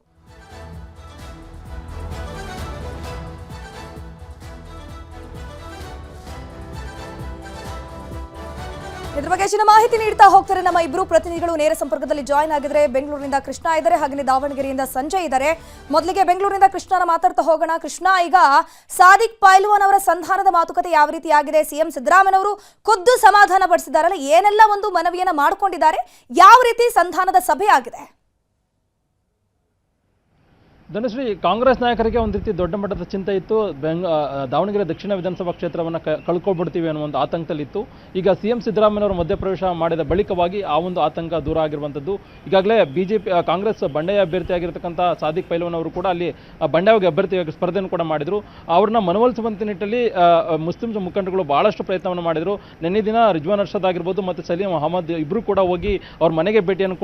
ಇದ್ರ ಬಗ್ಗೆ ಹೆಚ್ಚಿನ ಮಾಹಿತಿ ನೀಡ್ತಾ ಹೋಗ್ತಾರೆ ನಮ್ಮ ಇಬ್ಬರು ಪ್ರತಿನಿಧಿಗಳು. ನೇರ ಸಂಪರ್ಕದಲ್ಲಿ ಜಾಯ್ನ್ ಆಗಿದ್ರೆ ಬೆಂಗಳೂರಿನಿಂದ ಕೃಷ್ಣ ಇದ್ದಾರೆ, ಹಾಗೆ ದಾವಣಗೆರೆಯಿಂದ ಸಂಜಯ್ ಇದ್ದಾರೆ. ಮೊದಲಿಗೆ ಬೆಂಗಳೂರಿನಿಂದ ಕೃಷ್ಣನ ಮಾತಾಡ್ತಾ ಹೋಗೋಣ. ಕೃಷ್ಣ, ಈಗ ಸಾದಿಕ್ ಪೈಲ್ವಾನ್ ಅವರ ಸಂಧಾನದ ಮಾತುಕತೆ ಯಾವ ರೀತಿ ಆಗಿದೆ? ಸಿಎಂ ಸಿದ್ದರಾಮಯ್ಯ ಅವರು ಖುದ್ದು ಸಮಾಧಾನ ಪಡಿಸಿದ್ದಾರಲ್ಲ, ಏನೆಲ್ಲ ಒಂದು ಮನವಿಯನ್ನ ಮಾಡಿಕೊಂಡಿದ್ದಾರೆ, ಯಾವ ರೀತಿ ಸಂಧಾನದ ಸಭೆ ಆಗಿದೆ? ಧನುಶ್ರೀ, ಕಾಂಗ್ರೆಸ್ ನಾಯಕರಿಗೆ ಒಂದು ರೀತಿ ದೊಡ್ಡ ಮಟ್ಟದ ಚಿಂತೆ ಇತ್ತು. ದಾವಣಗೆರೆ ದಕ್ಷಿಣ ವಿಧಾನಸಭಾ ಕ್ಷೇತ್ರವನ್ನು ಕಳ್ಕೊಳ್ಬಿಡ್ತೀವಿ ಅನ್ನೋ ಒಂದು ಆತಂಕದಲ್ಲಿತ್ತು. ಈಗ ಸಿಎಂ ಸಿದ್ದರಾಮಯ್ಯವರು ಮಧ್ಯಪ್ರವೇಶ ಮಾಡಿದ ಬಳಿಕವಾಗಿ ಆ ಒಂದು ಆತಂಕ ದೂರ ಆಗಿರುವಂಥದ್ದು. ಈಗಾಗಲೇ ಕಾಂಗ್ರೆಸ್ ಬಂಡಾಯ ಅಭ್ಯರ್ಥಿಯಾಗಿರ್ತಕ್ಕಂಥ ಸಾದಿಕ್ ಪೈಲ್ವಾನ್ ಅವರು ಕೂಡ ಅಲ್ಲಿ ಬಂಡಾಯ ಅಭ್ಯರ್ಥಿಯಾಗಿ ಸ್ಪರ್ಧೆಯನ್ನು ಕೂಡ ಮಾಡಿದರು. ಅವ್ರನ್ನ ಮನವೊಲಿಸುವಂಥ ನಿಟ್ಟಲ್ಲಿ ಮುಸ್ಲಿಂ ಮುಖಂಡರುಗಳು ಬಹಳಷ್ಟು ಪ್ರಯತ್ನವನ್ನು ಮಾಡಿದರು. ನಿನ್ನೆ ದಿನ ರಿಜ್ವಾನ್ ಅರ್ಷದ್ ಆಗಿರ್ಬೋದು ಮತ್ತು ಸಲೀಂ ಅಹಮದ್ ಇಬ್ಬರು ಕೂಡ ಹೋಗಿ ಅವ್ರ ಮನೆಗೆ ಭೇಟಿಯನ್ನು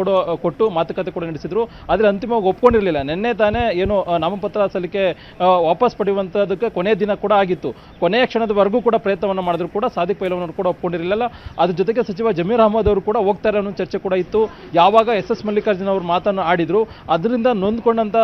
ಕೊಟ್ಟು ಮಾತುಕತೆ ಕೂಡ ನಡೆಸಿದ್ರು. ಆದರೆ ಅಂತಿಮವಾಗಿ ಒಪ್ಕೊಂಡಿರಲಿಲ್ಲ. ನಿನ್ನೆ ತಾನೇ ಏನು ನಾಮಪತ್ರ ಸಲ್ಲಿಕೆ ವಾಪಸ್ ಪಡೆಯುವಂಥದ್ದಕ್ಕೆ ಕೊನೆಯ ದಿನ ಕೂಡ ಆಗಿತ್ತು. ಕೊನೆಯ ಕ್ಷಣದವರೆಗೂ ಕೂಡ ಪ್ರಯತ್ನವನ್ನು ಮಾಡಿದ್ರು ಕೂಡ ಸಾದಿಕ್ ಪೈಲ್ವಾನ್ ಅವರು ಕೂಡ ಒಪ್ಕೊಂಡಿರಲಿಲ್ಲ. ಅದ್ರ ಜೊತೆಗೆ ಸಚಿವ ಜಮೀರ್ ಅಹಮದ್ ಅವರು ಕೂಡ ಹೋಗ್ತಾರೆ ಅನ್ನೋ ಚರ್ಚೆ ಕೂಡ ಇತ್ತು. ಯಾವಾಗ ಎಸ್ ಮಲ್ಲಿಕಾರ್ಜುನ್ ಅವರು ಮಾತನ್ನು ಆಡಿದ್ರು, ಅದರಿಂದ ನೊಂದ್ಕೊಂಡಂತ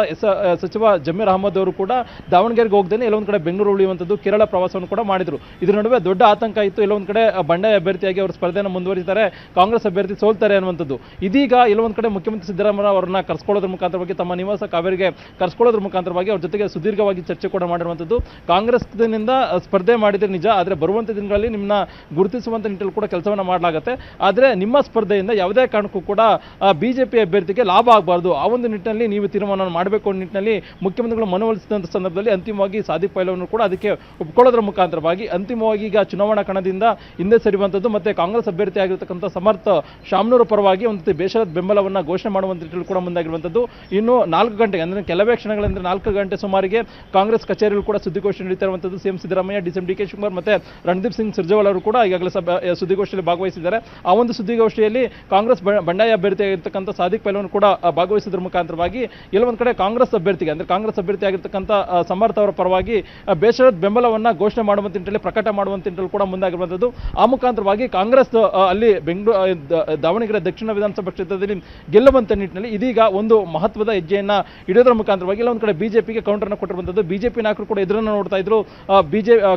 ಸಚಿವ ಜಮೀರ್ ಅಹಮದ್ ಅವರು ಕೂಡ ದಾವಣಗೆರೆಗೆ ಹೋಗ್ದೇನೆ ಎಲ್ಲೊಂದು ಕಡೆ ಬೆಂಗಳೂರು ಉಳಿಯುವಂಥದ್ದು, ಕೇರಳ ಪ್ರವಾಸವನ್ನು ಕೂಡ ಮಾಡಿದ್ರು. ಇದ್ರ ನಡುವೆ ದೊಡ್ಡ ಆತಂಕ ಇತ್ತು. ಎಲ್ಲೊಂದು ಕಡೆ ಬಂಡಾಯ ಅಭ್ಯರ್ಥಿಯಾಗಿ ಅವರು ಸ್ಪರ್ಧೆಯನ್ನು ಮುಂದುವರಿತಾರೆ, ಕಾಂಗ್ರೆಸ್ ಅಭ್ಯರ್ಥಿ ಸೋಲ್ತಾರೆ ಅನ್ನುವಂಥದ್ದು. ಇದೀಗ ಎಲ್ಲೊಂದು ಕಡೆ ಮುಖ್ಯಮಂತ್ರಿ ಸಿದ್ದರಾಮಯ್ಯ ಅವರನ್ನ ಕರ್ಸ್ಕೊಳ್ಳೋದ್ರ ಮುಖಾಂತರವಾಗಿ ತಮ್ಮ ನಿವಾಸ ಕಾವೇರಿಗೆ ಕರ್ಸ್ಕೊಳ್ಳೋದ್ರ ಮುಖಾಂತರವಾಗಿ ಅವ್ರ ಜೊತೆಗೆ ಸುದೀರ್ಘವಾಗಿ ಚರ್ಚೆ ಕೂಡ ಮಾಡಿರುವಂಥದ್ದು. ಕಾಂಗ್ರೆಸ್ನಿಂದ ಸ್ಪರ್ಧೆ ಮಾಡಿದ್ರೆ ನಿಜ, ಆದರೆ ಬರುವಂಥ ದಿನಗಳಲ್ಲಿ ನಿಮ್ಮನ್ನ ಗುರುತಿಸುವಂಥ ನಿಟ್ಟಿನಲ್ಲಿ ಕೂಡ ಕೆಲಸವನ್ನು ಮಾಡಲಾಗುತ್ತೆ. ಆದರೆ ನಿಮ್ಮ ಸ್ಪರ್ಧೆಯಿಂದ ಯಾವುದೇ ಕಾರಣಕ್ಕೂ ಕೂಡ ಬಿಜೆಪಿ ಅಭ್ಯರ್ಥಿಗೆ ಲಾಭ ಆಗಬಾರ್ದು, ಆ ಒಂದು ನಿಟ್ಟಿನಲ್ಲಿ ನೀವು ತೀರ್ಮಾನ ಮಾಡಬೇಕು ಅನ್ನೋ ನಿಟ್ಟಿನಲ್ಲಿ ಮುಖ್ಯಮಂತ್ರಿಗಳು ಮನವೊಲಿಸಿದಂಥ ಸಂದರ್ಭದಲ್ಲಿ ಅಂತಿಮವಾಗಿ ಸಾದಿಕ್ ಪೈಲ್ವಾನ್ ಕೂಡ ಅದಕ್ಕೆ ಒಪ್ಕೊಳ್ಳೋದ್ರ ಮುಖಾಂತರವಾಗಿ ಅಂತಿಮವಾಗಿ ಈಗ ಚುನಾವಣಾ ಕಣದಿಂದ ಹಿಂದೆ ಸರಿಯುವಂಥದ್ದು ಮತ್ತು ಕಾಂಗ್ರೆಸ್ ಅಭ್ಯರ್ಥಿ ಆಗಿರತಕ್ಕಂಥ ಸಮರ್ಥ ಶಾಮನೂರು ಪರವಾಗಿ ಒಂದು ಬೇಷರತ್ ಬೆಂಬಲವನ್ನು ಘೋಷಣೆ ಮಾಡುವಂಥ ನಿಟ್ಟಿನಲ್ಲಿ ಕೂಡ ಮುಂದಾಗಿರುವಂಥದ್ದು. ಇನ್ನು 4 ಗಂಟೆಗೆ ಅಂದರೆ ಕೆಲವೇ ಕ್ಷಣಗಳಿಂದ 4 ಗಂಟೆ ಸುಮಾರಿಗೆ ಕಾಂಗ್ರೆಸ್ ಕಚೇರಿಯಲ್ಲಿ ಕೂಡ ಸುದ್ದಿಗೋಷ್ಠಿ ನಡೀತಾ ಇರುವಂಥದ್ದು. CM Siddaramaiah, DCM D K Shivakumar ಮತ್ತು ರಣದೀಪ್ ಸಿಂಗ್ ಸುರ್ಜೇವಾಲಾ ಅವರು ಕೂಡ ಈಗಾಗಲೇ ಸುದ್ದಿಗೋಷ್ಠಿಯಲ್ಲಿ ಭಾಗವಹಿಸಿದ್ದಾರೆ. ಆ ಒಂದು ಸುದ್ದಿಗೋಷ್ಠಿಯಲ್ಲಿ ಕಾಂಗ್ರೆಸ್ ಬಂಡಾಯ ಅಭ್ಯರ್ಥಿಯಾಗಿರ್ತಕ್ಕಂಥ ಸಾದಿಕ್ ಪೈಲ್ವಾನ್ ಕೂಡ ಭಾಗವಹಿಸಿದ್ರ ಮುಖಾಂತರವಾಗಿ ಎಲ್ಲೊಂದು ಕಡೆ ಕಾಂಗ್ರೆಸ್ ಅಭ್ಯರ್ಥಿಗೆ ಅಂದರೆ ಕಾಂಗ್ರೆಸ್ ಅಭ್ಯರ್ಥಿಯಾಗಿರ್ತಕ್ಕಂಥ ಸಮರ್ಥ ಅವರ ಪರವಾಗಿ ಬೇಷರತ್ ಬೆಂಬಲವನ್ನು ಘೋಷಣೆ ಮಾಡುವಂತ ನಿಟ್ಟಿನಲ್ಲಿ ಪ್ರಕಟ ಮಾಡುವಂತ ನಿಟ್ಟಿನಲ್ಲಿ ಕೂಡ ಮುಂದಾಗಿರುವಂಥದ್ದು. ಆ ಮುಖಾಂತರವಾಗಿ ಕಾಂಗ್ರೆಸ್ ಅಲ್ಲಿ ದಾವಣಗೆರೆ ದಕ್ಷಿಣ ವಿಧಾನಸಭಾ ಕ್ಷೇತ್ರದಲ್ಲಿ ಗೆಲ್ಲುವಂತ ನಿಟ್ಟಿನಲ್ಲಿ ಇದೀಗ ಒಂದು ಮಹತ್ವದ ಹೆಜ್ಜೆಯನ್ನ ಇಡೋದ್ರ ಮುಖಾಂತರವಾಗಿ ಒಂದು ಕಡೆ ಬಿಜೆಪಿಗೆ ಕೌಂಟರ್ನ ಕೊಟ್ಟಿರುವಂಥದ್ದು. ಬಿಜೆಪಿ ನಾಯಕರು ಕೂಡ ಎದುರನ್ನು ನೋಡ್ತಾ ಇದ್ರು.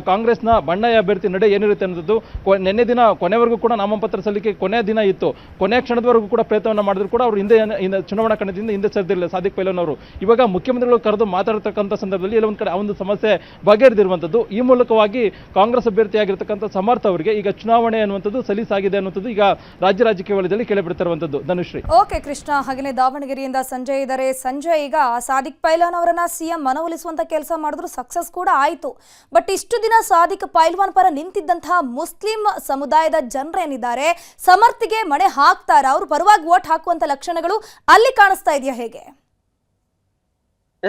ಕಾಂಗ್ರೆಸ್ನ ಬಂಡಾಯ ಅಭ್ಯರ್ಥಿ ನಡೆ ಏನಿರುತ್ತೆ ಅನ್ನೋದು ನಿನ್ನೆ ದಿನ ಕೊನೆವರೆಗೂ ಕೂಡ ನಾಮಪತ್ರ ಸಲ್ಲಿಕೆ ಕೊನೆಯ ದಿನ ಇತ್ತು. ಕೊನೆಯ ಕ್ಷಣದವರೆಗೂ ಕೂಡ ಪ್ರಯತ್ನವನ್ನು ಮಾಡಿದ್ರು ಕೂಡ ಅವರು ಹಿಂದೆ ಚುನಾವಣಾ ಕಣದಿಂದ ಹಿಂದೆ ಸರಿದಿರಲಿಲ್ಲ ಸಾದಿಕ್ ಪೈಲ್ವಾನ್ ಅವರು. ಇವಾಗ ಮುಖ್ಯಮಂತ್ರಿಗಳು ಕರೆದು ಮಾತಾಡತಕ್ಕಂಥ ಸಂದರ್ಭದಲ್ಲಿ ಎಲ್ಲೊಂದು ಕಡೆ ಆ ಒಂದು ಸಮಸ್ಯೆ ಬಗೆಹರಿದಿರುವಂಥದ್ದು. ಈ ಮೂಲಕವಾಗಿ ಕಾಂಗ್ರೆಸ್ ಅಭ್ಯರ್ಥಿಯಾಗಿರ್ತಕ್ಕಂಥ ಸಮರ್ಥ ಅವರಿಗೆ ಈಗ ಚುನಾವಣೆ ಅನ್ನುವಂಥದ್ದು ಸಲೀಸಾಗಿದೆ ಅನ್ನುವಂಥದ್ದು ಈಗ ರಾಜ್ಯ ರಾಜಕೀಯ ವಲಯದಲ್ಲಿ ಕೇಳಿಬಿಡ್ತಿರುವಂಥದ್ದು. ಧನುಶ್ರೀ. ಓಕೆ ಕೃಷ್ಣ, ಹಾಗೆಯೇ ದಾವಣಗೆರೆಯಿಂದ ಸಂಜಯ್ ಇದ್ದಾರೆ. ಸಂಜಯ್, ಈಗ ಸಾದಿಕ್ ಸಾದಿಕ್ ಪೈಲ್ವಾನ್ ಅವರನ್ನ ಸಿಎಂ ಮನವೊಲಿಸುವಂತ ಕೆಲಸ ಮಾಡಿದ್ರು, ಸಕ್ಸಸ್ ಕೂಡ ಆಯಿತು. ಬಟ್ ಇಷ್ಟು ದಿನ ಸಾದಿಕ್ ಪೈಲ್ವಾನ್ ಪರ ನಿಂತಿದ್ದಂತಹ ಮುಸ್ಲಿಂ ಸಮುದಾಯದ ಜನರೇನಿದ್ದಾರೆ ಸಮರ್ಥಿಗೆ ಮಣೆ ಹಾಕ್ತಾರ, ಅವ್ರ ಪರವಾಗಿ ವೋಟ್ ಹಾಕುವಂತ ಲಕ್ಷಣಗಳು ಅಲ್ಲಿ ಕಾಣಿಸ್ತಾ ಇದೆಯಾ ಹೇಗೆ?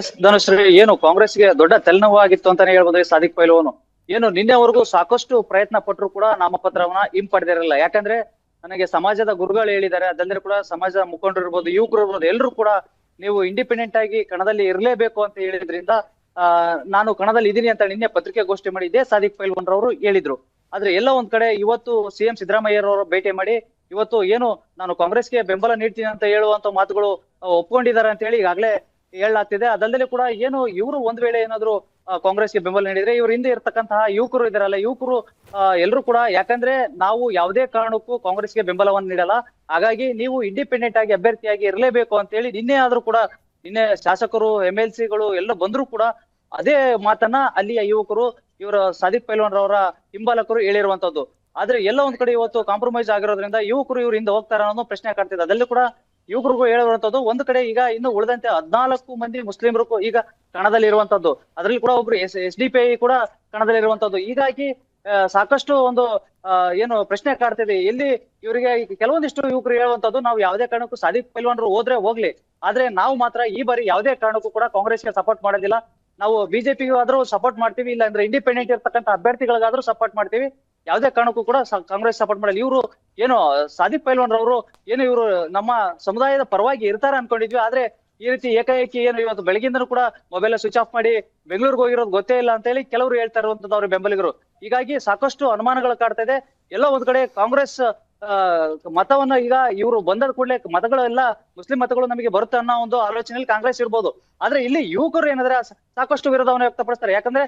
ಎಸ್ ಧನುಶ್ರೀ, ಏನು ಕಾಂಗ್ರೆಸ್ಗೆ ದೊಡ್ಡ ತಲೆನೋವು ಆಗಿತ್ತು ಅಂತಾನೆ ಹೇಳ್ಬೋದು. ಸಾದಿಕ್ ಪೈಲ್ವಾನ್ ಏನು ನಿನ್ನೆವರೆಗೂ ಸಾಕಷ್ಟು ಪ್ರಯತ್ನ ಪಟ್ಟರು ಕೂಡ ನಾಮಪತ್ರವನ್ನ ಹಿಂಪಡೆದಿರಲಿಲ್ಲ. ಯಾಕಂದ್ರೆ ನನಗೆ ಸಮಾಜದ ಗುರುಗಳು ಹೇಳಿದ್ದಾರೆ, ಅದಲ್ಲದೆ ಕೂಡ ಸಮಾಜದ ಮುಖಂಡರು ಇರ್ಬೋದು, ಯುವಕರು ಇರ್ಬೋದು, ಎಲ್ಲರೂ ಕೂಡ ನೀವು ಇಂಡಿಪೆಂಡೆಂಟ್ ಆಗಿ ಕಣದಲ್ಲಿ ಇರಲೇಬೇಕು ಅಂತ ಹೇಳಿದ್ರಿಂದ ನಾನು ಕಣದಲ್ಲಿ ಇದೀನಿ ಅಂತ ನಿನ್ನೆ ಪತ್ರಿಕಾಗೋಷ್ಠಿ ಮಾಡಿ ಇದೇ ಸಾದಿಕ್ ಪೈಲ್ವಾನ್ ರವರು ಹೇಳಿದ್ರು. ಆದ್ರೆ ಎಲ್ಲ ಒಂದ್ ಕಡೆ ಇವತ್ತು ಸಿಎಂ ಸಿದ್ದರಾಮಯ್ಯರವರು ಭೇಟಿ ಮಾಡಿ ಇವತ್ತು ಏನು ನಾನು ಕಾಂಗ್ರೆಸ್ಗೆ ಬೆಂಬಲ ನೀಡ್ತೀನಿ ಅಂತ ಹೇಳುವಂತ ಮಾತುಗಳು ಒಪ್ಕೊಂಡಿದ್ದಾರೆ ಅಂತ ಹೇಳಿ ಈಗಾಗಲೇ ಹೇಳಲಾಗ್ತಿದೆ. ಅದಲ್ಲದೆ ಕೂಡ ಏನು ಇವರು ಒಂದ್ ವೇಳೆ ಏನಾದ್ರು ಕಾಂಗ್ರೆಸ್ಗೆ ಬೆಂಬಲ ನೀಡಿದ್ರೆ ಇವ್ರ ಹಿಂದೆ ಇರ್ತಕ್ಕಂತಹ ಯುವಕರು ಇದಾರಲ್ಲ, ಯುವಕರು ಎಲ್ಲರೂ ಕೂಡ, ಯಾಕಂದ್ರೆ ನಾವು ಯಾವುದೇ ಕಾರಣಕ್ಕೂ ಕಾಂಗ್ರೆಸ್ಗೆ ಬೆಂಬಲವನ್ನು ನೀಡಲ್ಲ, ಹಾಗಾಗಿ ನೀವು ಇಂಡಿಪೆಂಡೆಂಟ್ ಆಗಿ ಅಭ್ಯರ್ಥಿಯಾಗಿ ಇರಲೇಬೇಕು ಅಂತ ಹೇಳಿ ನಿನ್ನೆ ಆದ್ರೂ ಕೂಡ ನಿನ್ನೆ ಶಾಸಕರು MLC ಗಳು ಎಲ್ಲ ಬಂದ್ರು ಕೂಡ ಅದೇ ಮಾತನ್ನ ಅಲ್ಲಿಯ ಯುವಕರು ಇವರ ಸಾದಿಕ್ ಪೈಲ್ವಾನ್ ರವರ ಹಿಂಬಾಲಕರು ಹೇಳಿರುವಂತದ್ದು. ಆದ್ರೆ ಎಲ್ಲ ಒಂದ್ ಕಡೆ ಇವತ್ತು ಕಾಂಪ್ರಮೈಸ್ ಆಗಿರೋದ್ರಿಂದ ಯುವಕರು ಇವ್ರ ಹಿಂದೆ ಹೋಗ್ತಾರ ಅನ್ನೋ ಪ್ರಶ್ನೆ ಕಾಡ್ತಿದೆ. ಅದಲ್ಲೂ ಕೂಡ ಯುವಕರಿಗೂ ಹೇಳುವಂತದ್ದು ಒಂದ್ ಕಡೆ ಈಗ ಇನ್ನು ಉಳಿದಂತೆ 14 ಮಂದಿ ಮುಸ್ಲಿಮರು ಈಗ ಕಣದಲ್ಲಿ ಇರುವಂತದ್ದು, ಅದರಲ್ಲಿ ಕೂಡ ಒಬ್ರು SDPI ಕೂಡ ಕಣದಲ್ಲಿ ಇರುವಂತದ್ದು. ಹೀಗಾಗಿ ಸಾಕಷ್ಟು ಒಂದು ಏನು ಪ್ರಶ್ನೆ ಕಾಡ್ತಿದೆ ಇಲ್ಲಿ ಇವರಿಗೆ. ಕೆಲವೊಂದಿಷ್ಟು ಯುವಕರು ಹೇಳುವಂತದ್ದು, ನಾವು ಯಾವುದೇ ಕಾರಣಕ್ಕೂ ಸಾದಿಕ್ ಪೈಲ್ವಾನ್ರು ಹೋದ್ರೆ ಹೋಗ್ಲಿ, ಆದ್ರೆ ನಾವು ಮಾತ್ರ ಈ ಬಾರಿ ಯಾವುದೇ ಕಾರಣಕ್ಕೂ ಕೂಡ ಕಾಂಗ್ರೆಸ್ಗೆ ಸಪೋರ್ಟ್ ಮಾಡೋದಿಲ್ಲ. ನಾವು ಬಿಜೆಪಿಗೂ ಆದ್ರೂ ಸಪೋರ್ಟ್ ಮಾಡ್ತೀವಿ, ಇಲ್ಲ ಅಂದ್ರೆ ಇಂಡಿಪೆಂಡೆಂಟ್ ಇರ್ತಕ್ಕಂಥ ಅಭ್ಯರ್ಥಿಗಳಿಗಾದ್ರೂ ಸಪೋರ್ಟ್ ಮಾಡ್ತೀವಿ, ಯಾವುದೇ ಕಾರಣಕ್ಕೂ ಕೂಡ ಕಾಂಗ್ರೆಸ್ ಸಪೋರ್ಟ್ ಮಾಡಲ್ಲ. ಇವರು ಏನು ಸಾದಿಕ್ ಪೈಲ್ವಾನ್ ರವರು ಏನು ಇವರು ನಮ್ಮ ಸಮುದಾಯದ ಪರವಾಗಿ ಇರ್ತಾರೆ ಅನ್ಕೊಂಡಿದ್ವಿ, ಆದ್ರೆ ಈ ರೀತಿ ಏಕಾಏಕಿ ಏನು ಇವತ್ತು ಬೆಳಗಿಂದನೂ ಕೂಡ ಮೊಬೈಲ್ ಸ್ವಿಚ್ ಆಫ್ ಮಾಡಿ ಬೆಂಗಳೂರಿಗೆ ಹೋಗಿರೋದು ಗೊತ್ತೇ ಇಲ್ಲ ಅಂತ ಹೇಳಿ ಕೆಲವರು ಹೇಳ್ತಾ ಇರುವಂತದ್ದು ಅವ್ರ ಬೆಂಬಲಿಗರು. ಹೀಗಾಗಿ ಸಾಕಷ್ಟು ಅನುಮಾನಗಳು ಕಾಡ್ತಾ ಇದೆ. ಎಲ್ಲೋ ಒಂದ್ ಕಡೆ ಕಾಂಗ್ರೆಸ್ ಮತವನ್ನ ಈಗ ಇವರು ಬಂದ ಕೂಡಲೇ ಮತಗಳೆಲ್ಲ ಮುಸ್ಲಿಂ ಮತಗಳು ನಮಗೆ ಬರುತ್ತೆ ಅನ್ನೋ ಒಂದು ಆಲೋಚನೆಯಲ್ಲಿ ಕಾಂಗ್ರೆಸ್ ಇರ್ಬೋದು. ಆದ್ರೆ ಇಲ್ಲಿ ಯುವಕರು ಏನಾದ್ರೆ ಸಾಕಷ್ಟು ವಿರೋಧವನ್ನು ವ್ಯಕ್ತಪಡಿಸ್ತಾರೆ. ಯಾಕಂದ್ರೆ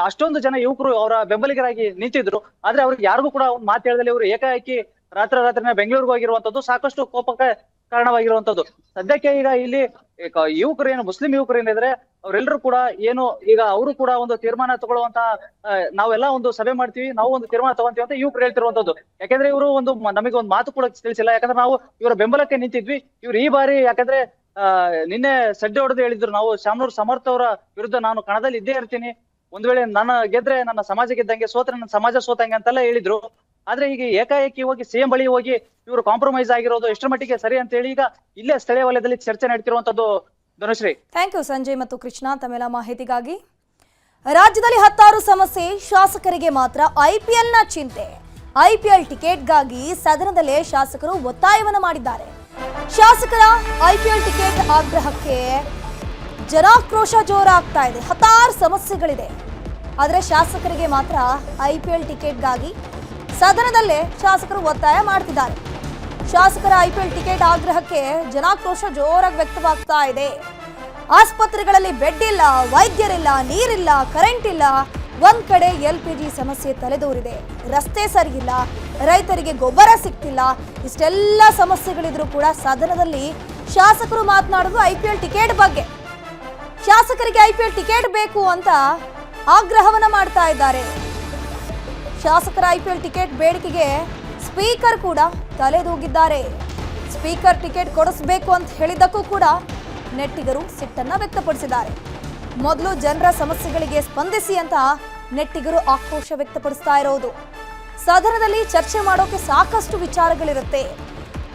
ಅಷ್ಟೊಂದು ಜನ ಯುವಕರು ಅವರ ಬೆಂಬಲಿಗರಾಗಿ ನಿಂತಿದ್ರು, ಆದ್ರೆ ಅವ್ರಿಗೆ ಯಾರಿಗೂ ಕೂಡ ಒಂದು ಮಾತು ಹೇಳದಲ್ಲಿ ಇವರು ಏಕಾಏಕಿ ರಾತ್ರಿನ ಬೆಂಗಳೂರಿಗೆ ಹೋಗಿರುವಂತದ್ದು ಸಾಕಷ್ಟು ಕೋಪಕ್ಕೆ ಕಾರಣವಾಗಿರುವಂತದ್ದು. ಸದ್ಯಕ್ಕೆ ಈಗ ಇಲ್ಲಿ ಯುವಕರು ಏನು ಮುಸ್ಲಿಂ ಯುವಕರು ಏನಿದ್ರೆ ಅವರೆಲ್ಲರೂ ಕೂಡ ಏನು ಈಗ ಅವರು ಕೂಡ ಒಂದು ತೀರ್ಮಾನ ತಗೊಳ್ಳುವಂತ, ನಾವೆಲ್ಲ ಒಂದು ಸಭೆ ಮಾಡ್ತೀವಿ, ನಾವು ಒಂದು ತೀರ್ಮಾನ ತಗೊಂತೀವಿ ಅಂತ ಯುವಕರು ಹೇಳ್ತಿರುವಂತದ್ದು. ಯಾಕಂದ್ರೆ ಇವರು ಒಂದು ನಮಗೆ ಒಂದು ಮಾತು ಕೂಡ ತಿಳಿಸಿಲ್ಲ. ಯಾಕಂದ್ರೆ ನಾವು ಇವರ ಬೆಂಬಲಕ್ಕೆ ನಿಂತಿದ್ವಿ, ಇವ್ರು ಈ ಬಾರಿ ಯಾಕಂದ್ರೆ ನಿನ್ನೆ ಸಡ್ಡೆ ಹೊಡೆದು ಹೇಳಿದ್ರು, ನಾವು ಶಾಮನೂರ್ ಸಮರ್ಥ ಅವರ ವಿರುದ್ಧ ನಾನು ಕಣದಲ್ಲಿ ಇದ್ದೇ ಇರ್ತೀನಿ, ಒಂದ್ ವೇಳೆ ನನ್ನ ಗೆದ್ರೆ ನನ್ನ ಸಮಾಜ ಗೆದ್ದಂಗೆ, ಸೋತ್ರೆ ನನ್ನ ಸಮಾಜ ಸೋತಂಗೆ ಅಂತೆಲ್ಲ ಹೇಳಿದ್ರು. ಆದ್ರೆ ಈಗ ಏಕಾಏಕಿ ಹೋಗಿ ಸಿಎಂ ಬಳಿ ಹೋಗಿ ಇವರು ಕಾಂಪ್ರಮೈಸ್ ಆಗಿರೋದು ಎಷ್ಟರ ಮಟ್ಟಿಗೆ ಸರಿ ಅಂತ ಹೇಳಿ ಈಗ ಇಲ್ಲೇ ಸ್ಥಳೀಯ ವಲಯದಲ್ಲಿ ಚರ್ಚೆ ನಡೆತಿರುವಂತದ್ದು. ಧನುಶ್ರೀ, ಥ್ಯಾಂಕ್ ಯು ಸಂಜಯ್ ಮತ್ತು ಕೃಷ್ಣ ತಮ್ಮೆಲ್ಲ ಮಾಹಿತಿಗಾಗಿ. ರಾಜ್ಯದಲ್ಲಿ 16 ಸಮಸ್ಯೆ, ಶಾಸಕರಿಗೆ ಮಾತ್ರ IPLನ ಚಿಂತೆ. IPL ಟಿಕೆಟ್ಗಾಗಿ ಸದನದಲ್ಲೇ ಶಾಸಕರು ಒತ್ತಾಯವನ್ನು ಮಾಡಿದ್ದಾರೆ. ಶಾಸಕರ IPL ಟಿಕೆಟ್ ಆಗ್ರಹಕ್ಕೆ ಜನಾಕ್ರೋಶ ಜೋರಾಗ್ತಾ ಇದೆ. 16 ಸಮಸ್ಯೆಗಳಿದೆ, ಆದರೆ ಶಾಸಕರಿಗೆ ಮಾತ್ರ IPL ಟಿಕೆಟ್ಗಾಗಿ ಸದನದಲ್ಲೇ ಶಾಸಕರು ಒತ್ತಾಯ ಮಾಡ್ತಿದ್ದಾರೆ. ಶಾಸಕರ IPL ಟಿಕೆಟ್ ಆಗ್ರಹಕ್ಕೆ ಜನಾಕ್ರೋಶ ಜೋರಾಗಿ ವ್ಯಕ್ತವಾಗ್ತಾ ಇದೆ. ಆಸ್ಪತ್ರೆಗಳಲ್ಲಿ ಬೆಡ್ ಇಲ್ಲ, ವೈದ್ಯರಿಲ್ಲ, ನೀರಿಲ್ಲ, ಕರೆಂಟ್ ಇಲ್ಲ. ಒಂದ್ ಕಡೆ LPG ಸಮಸ್ಯೆ ತಲೆದೂರಿದೆ, ರಸ್ತೆ ಸರಿಯಿಲ್ಲ, ರೈತರಿಗೆ ಗೊಬ್ಬರ ಸಿಗ್ತಿಲ್ಲ. ಇಷ್ಟೆಲ್ಲ ಸಮಸ್ಯೆಗಳಿದ್ರೂ ಕೂಡ ಸದನದಲ್ಲಿ ಶಾಸಕರು ಮಾತನಾಡೋದು IPL ಟಿಕೆಟ್ ಬಗ್ಗೆ. ಶಾಸಕರಿಗೆ IPL ಟಿಕೆಟ್ ಬೇಕು ಅಂತ ಆಗ್ರಹವನ್ನ ಮಾಡ್ತಾ ಇದ್ದಾರೆ. ಶಾಸಕರ IPL ಟಿಕೆಟ್ ಬೇಡಿಕೆಗೆ ಸ್ಪೀಕರ್ ಕೂಡ ತಲೆದೂಗಿದ್ದಾರೆ. ಸ್ಪೀಕರ್ ಟಿಕೆಟ್ ಕೊಡಿಸಬೇಕು ಅಂತ ಹೇಳಿದ್ದಕ್ಕೂ ಕೂಡ ನೆಟ್ಟಿಗರು ಸಿಟ್ಟನ್ನ ವ್ಯಕ್ತಪಡಿಸಿದ್ದಾರೆ. ಮೊದಲು ಜನರ ಸಮಸ್ಯೆಗಳಿಗೆ ಸ್ಪಂದಿಸಿ ಅಂತ ನೆಟ್ಟಿಗರು ಆಕ್ರೋಶ ವ್ಯಕ್ತಪಡಿಸ್ತಾ ಇರೋದು. ಸದನದಲ್ಲಿ ಚರ್ಚೆ ಮಾಡೋಕೆ ಸಾಕಷ್ಟು ವಿಚಾರಗಳಿರುತ್ತೆ.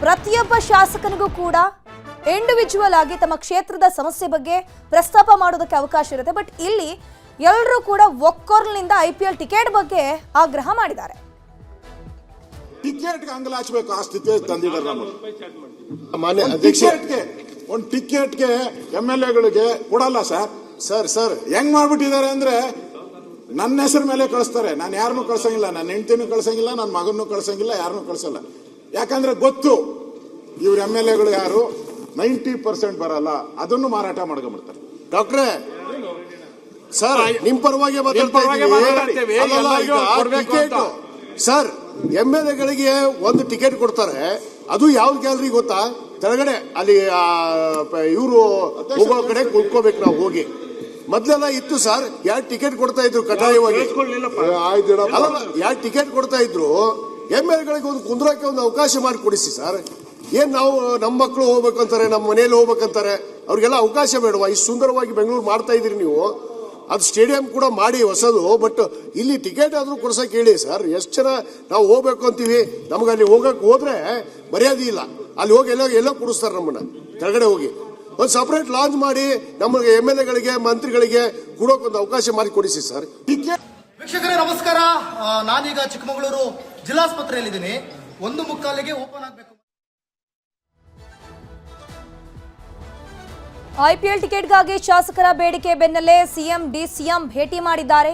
ಪ್ರತಿಯೊಬ್ಬ ಶಾಸಕನಿಗೂ ಕೂಡ ಇಂಡಿವಿಜುವಲ್ ಆಗಿ ತಮ್ಮ ಕ್ಷೇತ್ರದ ಸಮಸ್ಯೆ ಬಗ್ಗೆ ಪ್ರಸ್ತಾಪ ಮಾಡೋದಕ್ಕೆ ಅವಕಾಶ ಇರುತ್ತೆ. ಬಟ್ ಇಲ್ಲಿ ಎಲ್ಲರೂ ಕೂಡ ಒಕ್ಕೊರಲಿನಿಂದ IPL ಟಿಕೆಟ್ ಬಗ್ಗೆ ಆಗ್ರಹ ಮಾಡಿದ್ದಾರೆ. ಟಿಕೆಟ್ ಅಂಗಲ ಹಚ್ಚಬೇಕು ಆ ಸ್ಥಿತಿ ತಂದಿದ್ದಾರೆ. ಒಂದು ಟಿಕೆಟ್ಗೆ MLAಗಳಿಗೆ ಕೊಡಲ್ಲ ಸರ್. ಹೆಂಗ್ ಮಾಡ್ಬಿಟ್ಟಿದ್ದಾರೆ ಅಂದ್ರೆ ನನ್ನ ಹೆಸರು ಮೇಲೆ ಕಳಿಸ್ತಾರೆ. ನಾನು ಯಾರನ್ನೂ ಕಳ್ಸಂಗಿಲ್ಲ, ನನ್ನ ಹೆಂಡತಿನೂ ಕಳ್ಸಂಗಿಲ್ಲ, ನನ್ನ ಮಗನೂ ಕಳ್ಸಂಗಿಲ್ಲ, ಯಾರನ್ನೂ ಕಳ್ಸಲ್ಲ. ಯಾಕಂದ್ರೆ ಗೊತ್ತು ಇವ್ರ MLAಗಳು ಯಾರು 90% ಬರಲ್ಲ, ಅದನ್ನು ಮಾರಾಟ ಮಾಡ್ಕೊಂಡ್ಬಿಡ್ತಾರೆ. ಡಾಕ್ಟ್ರೇ ಸರ್, ನಿಮ್ ಪರವಾಗಿ ಸರ್, MLAಗಳಿಗೆ ಒಂದು ಟಿಕೆಟ್ ಕೊಡ್ತಾರೆ. ಅದು ಯಾವ ಗ್ಯಾಲರಿ ಗೊತ್ತಾ? ಕೆಳಗಡೆ ಅಲ್ಲಿ ಇವರು ಹೋಗೋ ಕಡೆ ಕುಳ್ಕೋಬೇಕು ನಾವು ಹೋಗಿ. ಮೊದ್ಲೆಲ್ಲ ಇತ್ತು ಸರ್, ಯಾರು ಟಿಕೆಟ್ ಕೊಡ್ತಾ ಇದ್ರು ಕಡ್ಡಾಯವಾಗಿ, ಯಾರು ಟಿಕೆಟ್ ಕೊಡ್ತಾ ಇದ್ರು MLAಗಳಿಗೆ ಒಂದು ಕುಂದ್ರಕ್ಕೆ ಒಂದು ಅವಕಾಶ ಮಾಡಿ ಕೊಡಿಸಿ ಸರ್. ಏನ್ ನಾವು ನಮ್ಮ ಮಕ್ಕಳು ಹೋಗ್ಬೇಕಂತಾರೆ, ನಮ್ಮ ಮನೇಲಿ ಹೋಗ್ಬೇಕಂತಾರೆ, ಅವ್ರಿಗೆಲ್ಲ ಅವಕಾಶ ಬೇಡವಾ? ಇಷ್ಟು ಸುಂದರವಾಗಿ ಬೆಂಗಳೂರು ಮಾಡ್ತಾ ಇದೀರಿ ನೀವು, ಅದು ಸ್ಟೇಡಿಯಂ ಕೂಡ ಮಾಡಿ ಹೊಸದು, ಬಟ್ ಇಲ್ಲಿ ಟಿಕೆಟ್ ಆದ್ರೂ ಕೊಡ್ಸಕ್ ಹೇಳಿ ಸರ್. ಎಷ್ಟು ಜನ ನಾವು ಹೋಗ್ಬೇಕು ಅಂತೀವಿ, ನಮ್ಗೆ ಅಲ್ಲಿ ಹೋದ್ರೆ ಮರ್ಯಾದೆ ಇಲ್ಲ. ಅಲ್ಲಿ ಹೋಗಿ ಎಲ್ಲೋ ಕೂಡಿಸ್ತಾರೆ ನಮ್ಮನ್ನ, ಕೆಳಗಡೆ ಹೋಗಿ ಒಂದು ಸಪರೇಟ್ ಲಾಂಚ್ ಮಾಡಿ ನಮಗೆ MLA ಗಳಿಗೆ ಮಂತ್ರಿಗಳಿಗೆ ಕೊಡೋಕೊಂದು ಅವಕಾಶ ಮಾಡಿ ಕೊಡಿಸಿ ಸರ್. ಟಿಕೆಟ್ ವೀಕ್ಷಕರೇ ನಮಸ್ಕಾರ. ನಾನೀಗ ಚಿಕ್ಕಮಗಳೂರು ಜಿಲ್ಲಾಸ್ಪತ್ರೆಯಲ್ಲಿದ್ದೀನಿ. 1:45ಗೆ ಓಪನ್ ಆಗಬೇಕು. ಐಪಿಎಲ್ ಟಿಕೆಟ್ಗಾಗಿ ಶಾಸಕರ ಬೇಡಿಕೆ ಬೆನ್ನಲ್ಲೇ ಸಿಎಂ ಡಿಸಿಎಂ ಭೇಟಿ ಮಾಡಿದ್ದಾರೆ.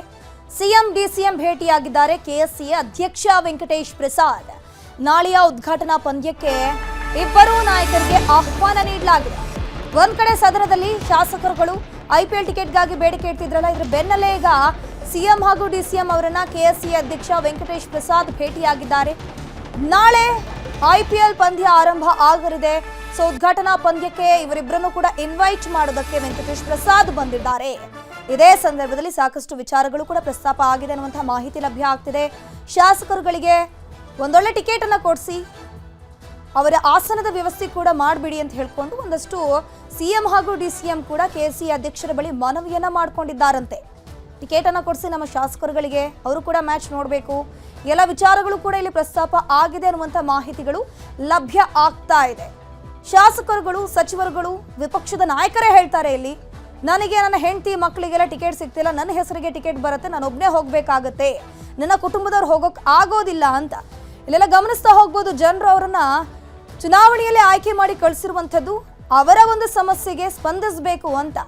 ಸಿಎಂ ಡಿಸಿಎಂ ಭೇಟಿಯಾಗಿದ್ದಾರೆ ಕೆಎಸ್ಸಿಎ ಅಧ್ಯಕ್ಷ ವೆಂಕಟೇಶ್ ಪ್ರಸಾದ್. ನಾಳೆಯ ಉದ್ಘಾಟನಾ ಪಂದ್ಯಕ್ಕೆ ಇಬ್ಬರೂ ನಾಯಕರಿಗೆ ಆಹ್ವಾನ ನೀಡಲಾಗಿದೆ. ಒಂದ್ ಕಡೆ ಸದನದಲ್ಲಿ ಶಾಸಕರುಗಳು ಐಪಿಎಲ್ ಟಿಕೆಟ್ಗಾಗಿ ಬೇಡಿಕೆ ಇಡ್ತಿದ್ರಲ್ಲ, ಇದ್ರ ಬೆನ್ನಲ್ಲೇ ಈಗ ಸಿಎಂ ಹಾಗೂ ಡಿಸಿಎಂ ಅವರನ್ನ ಕೆಎಸ್ಸಿಎ ಅಧ್ಯಕ್ಷ ವೆಂಕಟೇಶ್ ಪ್ರಸಾದ್ ಭೇಟಿಯಾಗಿದ್ದಾರೆ. ನಾಳೆ ಐಪಿಎಲ್ ಪಂದ್ಯ ಆರಂಭ ಆಗಲಿದೆ. ಸೊ ಉದ್ಘಾಟನಾ ಪಂದ್ಯಕ್ಕೆ ಇವರಿಬ್ಬರನ್ನು ಕೂಡ ಇನ್ವೈಟ್ ಮಾಡೋದಕ್ಕೆ ವೆಂಕಟೇಶ್ ಪ್ರಸಾದ್ ಬಂದಿದ್ದಾರೆ. ಇದೇ ಸಂದರ್ಭದಲ್ಲಿ ಸಾಕಷ್ಟು ವಿಚಾರಗಳು ಕೂಡ ಪ್ರಸ್ತಾಪ ಆಗಿದೆ ಅನ್ನುವಂತಹ ಮಾಹಿತಿ ಲಭ್ಯ ಆಗ್ತಿದೆ. ಶಾಸಕರುಗಳಿಗೆ ಒಂದೊಳ್ಳೆ ಟಿಕೆಟ್ ಅನ್ನ ಕೊಡಿಸಿ ಅವರ ಆಸನದ ವ್ಯವಸ್ಥೆ ಕೂಡ ಮಾಡಿಬಿಡಿ ಅಂತ ಹೇಳ್ಕೊಂಡು ಒಂದಷ್ಟು ಸಿಎಂ ಹಾಗೂ ಡಿಸಿಎಂ ಕೂಡ ಕೆಎಸ್ಸಿಎ ಅಧ್ಯಕ್ಷರ ಬಳಿ ಮನವಿಯನ್ನ ಮಾಡ್ಕೊಂಡಿದ್ದಾರಂತೆ. ಟಿಕೆಟ್ ಅನ್ನ ಕೊಡಿಸಿ ನಮ್ಮ ಶಾಸಕರುಗಳಿಗೆ, ಅವರು ಕೂಡ ಮ್ಯಾಚ್ ನೋಡಬೇಕು, ಎಲ್ಲ ವಿಚಾರಗಳು ಕೂಡ ಇಲ್ಲಿ ಪ್ರಸ್ತಾಪ ಆಗಿದೆ ಅನ್ನುವಂಥ ಮಾಹಿತಿಗಳು ಲಭ್ಯ ಆಗ್ತಾ ಇದೆ. ಶಾಸಕರುಗಳು, ಸಚಿವರುಗಳು, ವಿಪಕ್ಷದ ನಾಯಕರೇ ಹೇಳ್ತಾರೆ ಇಲ್ಲಿ, ನನಗೆ ನನ್ನ ಹೆಂಡತಿ ಮಕ್ಕಳಿಗೆಲ್ಲ ಟಿಕೆಟ್ ಸಿಗ್ತಿಲ್ಲ, ನನ್ನ ಹೆಸರಿಗೆ ಟಿಕೆಟ್ ಬರುತ್ತೆ, ನಾನು ಒಬ್ಬನೇ ಹೋಗ್ಬೇಕಾಗತ್ತೆ, ನನ್ನ ಕುಟುಂಬದವ್ರು ಹೋಗೋಕ್ ಆಗೋದಿಲ್ಲ ಅಂತ. ಇಲ್ಲೆಲ್ಲ ಗಮನಿಸ್ತಾ ಹೋಗ್ಬೋದು, ಜನರು ಅವರನ್ನ ಚುನಾವಣೆಯಲ್ಲಿ ಆಯ್ಕೆ ಮಾಡಿ ಕಳಿಸಿರುವಂಥದ್ದು ಅವರ ಒಂದು ಸಮಸ್ಯೆಗೆ ಸ್ಪಂದಿಸಬೇಕು ಅಂತ,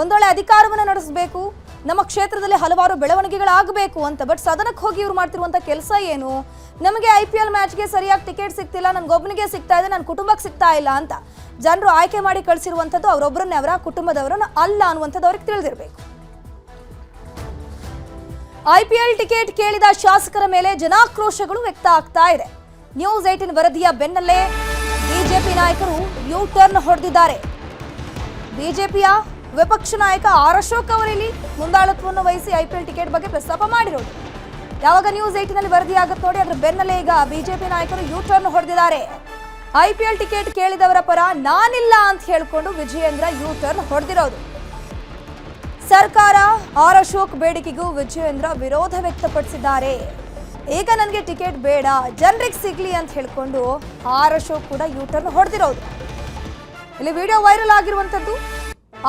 ಒಂದೊಳ್ಳೆ ಅಧಿಕಾರವನ್ನು ನಡೆಸಬೇಕು, ನಮ್ಮ ಕ್ಷೇತ್ರದಲ್ಲಿ ಹಲವಾರು ಬೆಳವಣಿಗೆಗಳಾಗಬೇಕು ಅಂತ. ಬಟ್ ಸದನಕ್ಕೆ ಹೋಗಿ ಇವ್ರು ಮಾಡ್ತಿರುವಂಥ ಕೆಲಸ ಏನು? ನಮಗೆ IPL ಮ್ಯಾಚ್ಗೆ ಸರಿಯಾಗಿ ಟಿಕೆಟ್ ಸಿಗ್ತಿಲ್ಲ, ನನಗೊಬ್ಬನಿಗೆ ಸಿಗ್ತಾ ಇದೆ, ನನ್ನ ಕುಟುಂಬಕ್ಕೆ ಸಿಗ್ತಾ ಇಲ್ಲ ಅಂತ ಜನರು ಆಯ್ಕೆ ಮಾಡಿ ಕಳಿಸಿರುವಂಥದ್ದು ಅವರೊಬ್ಬರನ್ನೇ, ಅವರ ಕುಟುಂಬದವರನ್ನು ಅಲ್ಲ ಅನ್ನುವಂಥದ್ದು ಅವ್ರಿಗೆ ತಿಳಿದಿರಬೇಕು. IPL ಟಿಕೆಟ್ ಕೇಳಿದ ಶಾಸಕರ ಮೇಲೆ ಜನಾಕ್ರೋಶಗಳು ವ್ಯಕ್ತ ಆಗ್ತಾ ಇದೆ. ನ್ಯೂಸ್ 18 ವರದಿಯ ಬೆನ್ನಲ್ಲೇ ಬಿಜೆಪಿ ನಾಯಕರು ಯೂ ಟರ್ನ್ ಹೊಡೆದಿದ್ದಾರೆ. ಬಿಜೆಪಿಯ ವಿಪಕ್ಷ ನಾಯಕ ಆರ್ ಅಶೋಕ್ ಅವರಲ್ಲಿ ಮುಂದಾಳತ್ವವನ್ನು ವಹಿಸಿ IPL ಟಿಕೆಟ್ ಬಗ್ಗೆ ಪ್ರಸ್ತಾಪ ಮಾಡಿರೋದು. ಯಾವಾಗ ನ್ಯೂಸ್ 18 ವರದಿ ಆಗುತ್ತೆ ನೋಡಿ, ಅದರ ಬೆನ್ನಲ್ಲೇ ಈಗ ಬಿಜೆಪಿ ನಾಯಕರು ಯೂ ಟರ್ನ್ ಹೊಡೆದಿದ್ದಾರೆ. IPL ಟಿಕೆಟ್ ಕೇಳಿದವರ ಪರ ನಾನಿಲ್ಲ ಅಂತ ಹೇಳ್ಕೊಂಡು ವಿಜಯೇಂದ್ರ ಯೂ ಟರ್ನ್ ಹೊಡೆದಿರೋದು. ಸರ್ಕಾರ ಆರ್ ಅಶೋಕ್ ಬೇಡಿಕೆಗೂ ವಿಜಯೇಂದ್ರ ವಿರೋಧ ವ್ಯಕ್ತಪಡಿಸಿದ್ದಾರೆ. ಈಗ ನನಗೆ ಟಿಕೆಟ್ ಬೇಡ, ಜನರಿಗೆ ಸಿಗ್ಲಿ ಅಂತ ಹೇಳ್ಕೊಂಡು ಆರ್ ಅಶೋಕ್ ಕೂಡ ಯೂ ಟರ್ನ್ ಹೊಡೆದಿರೋದು. ಇಲ್ಲಿ ವಿಡಿಯೋ ವೈರಲ್ ಆಗಿರುವಂತದ್ದು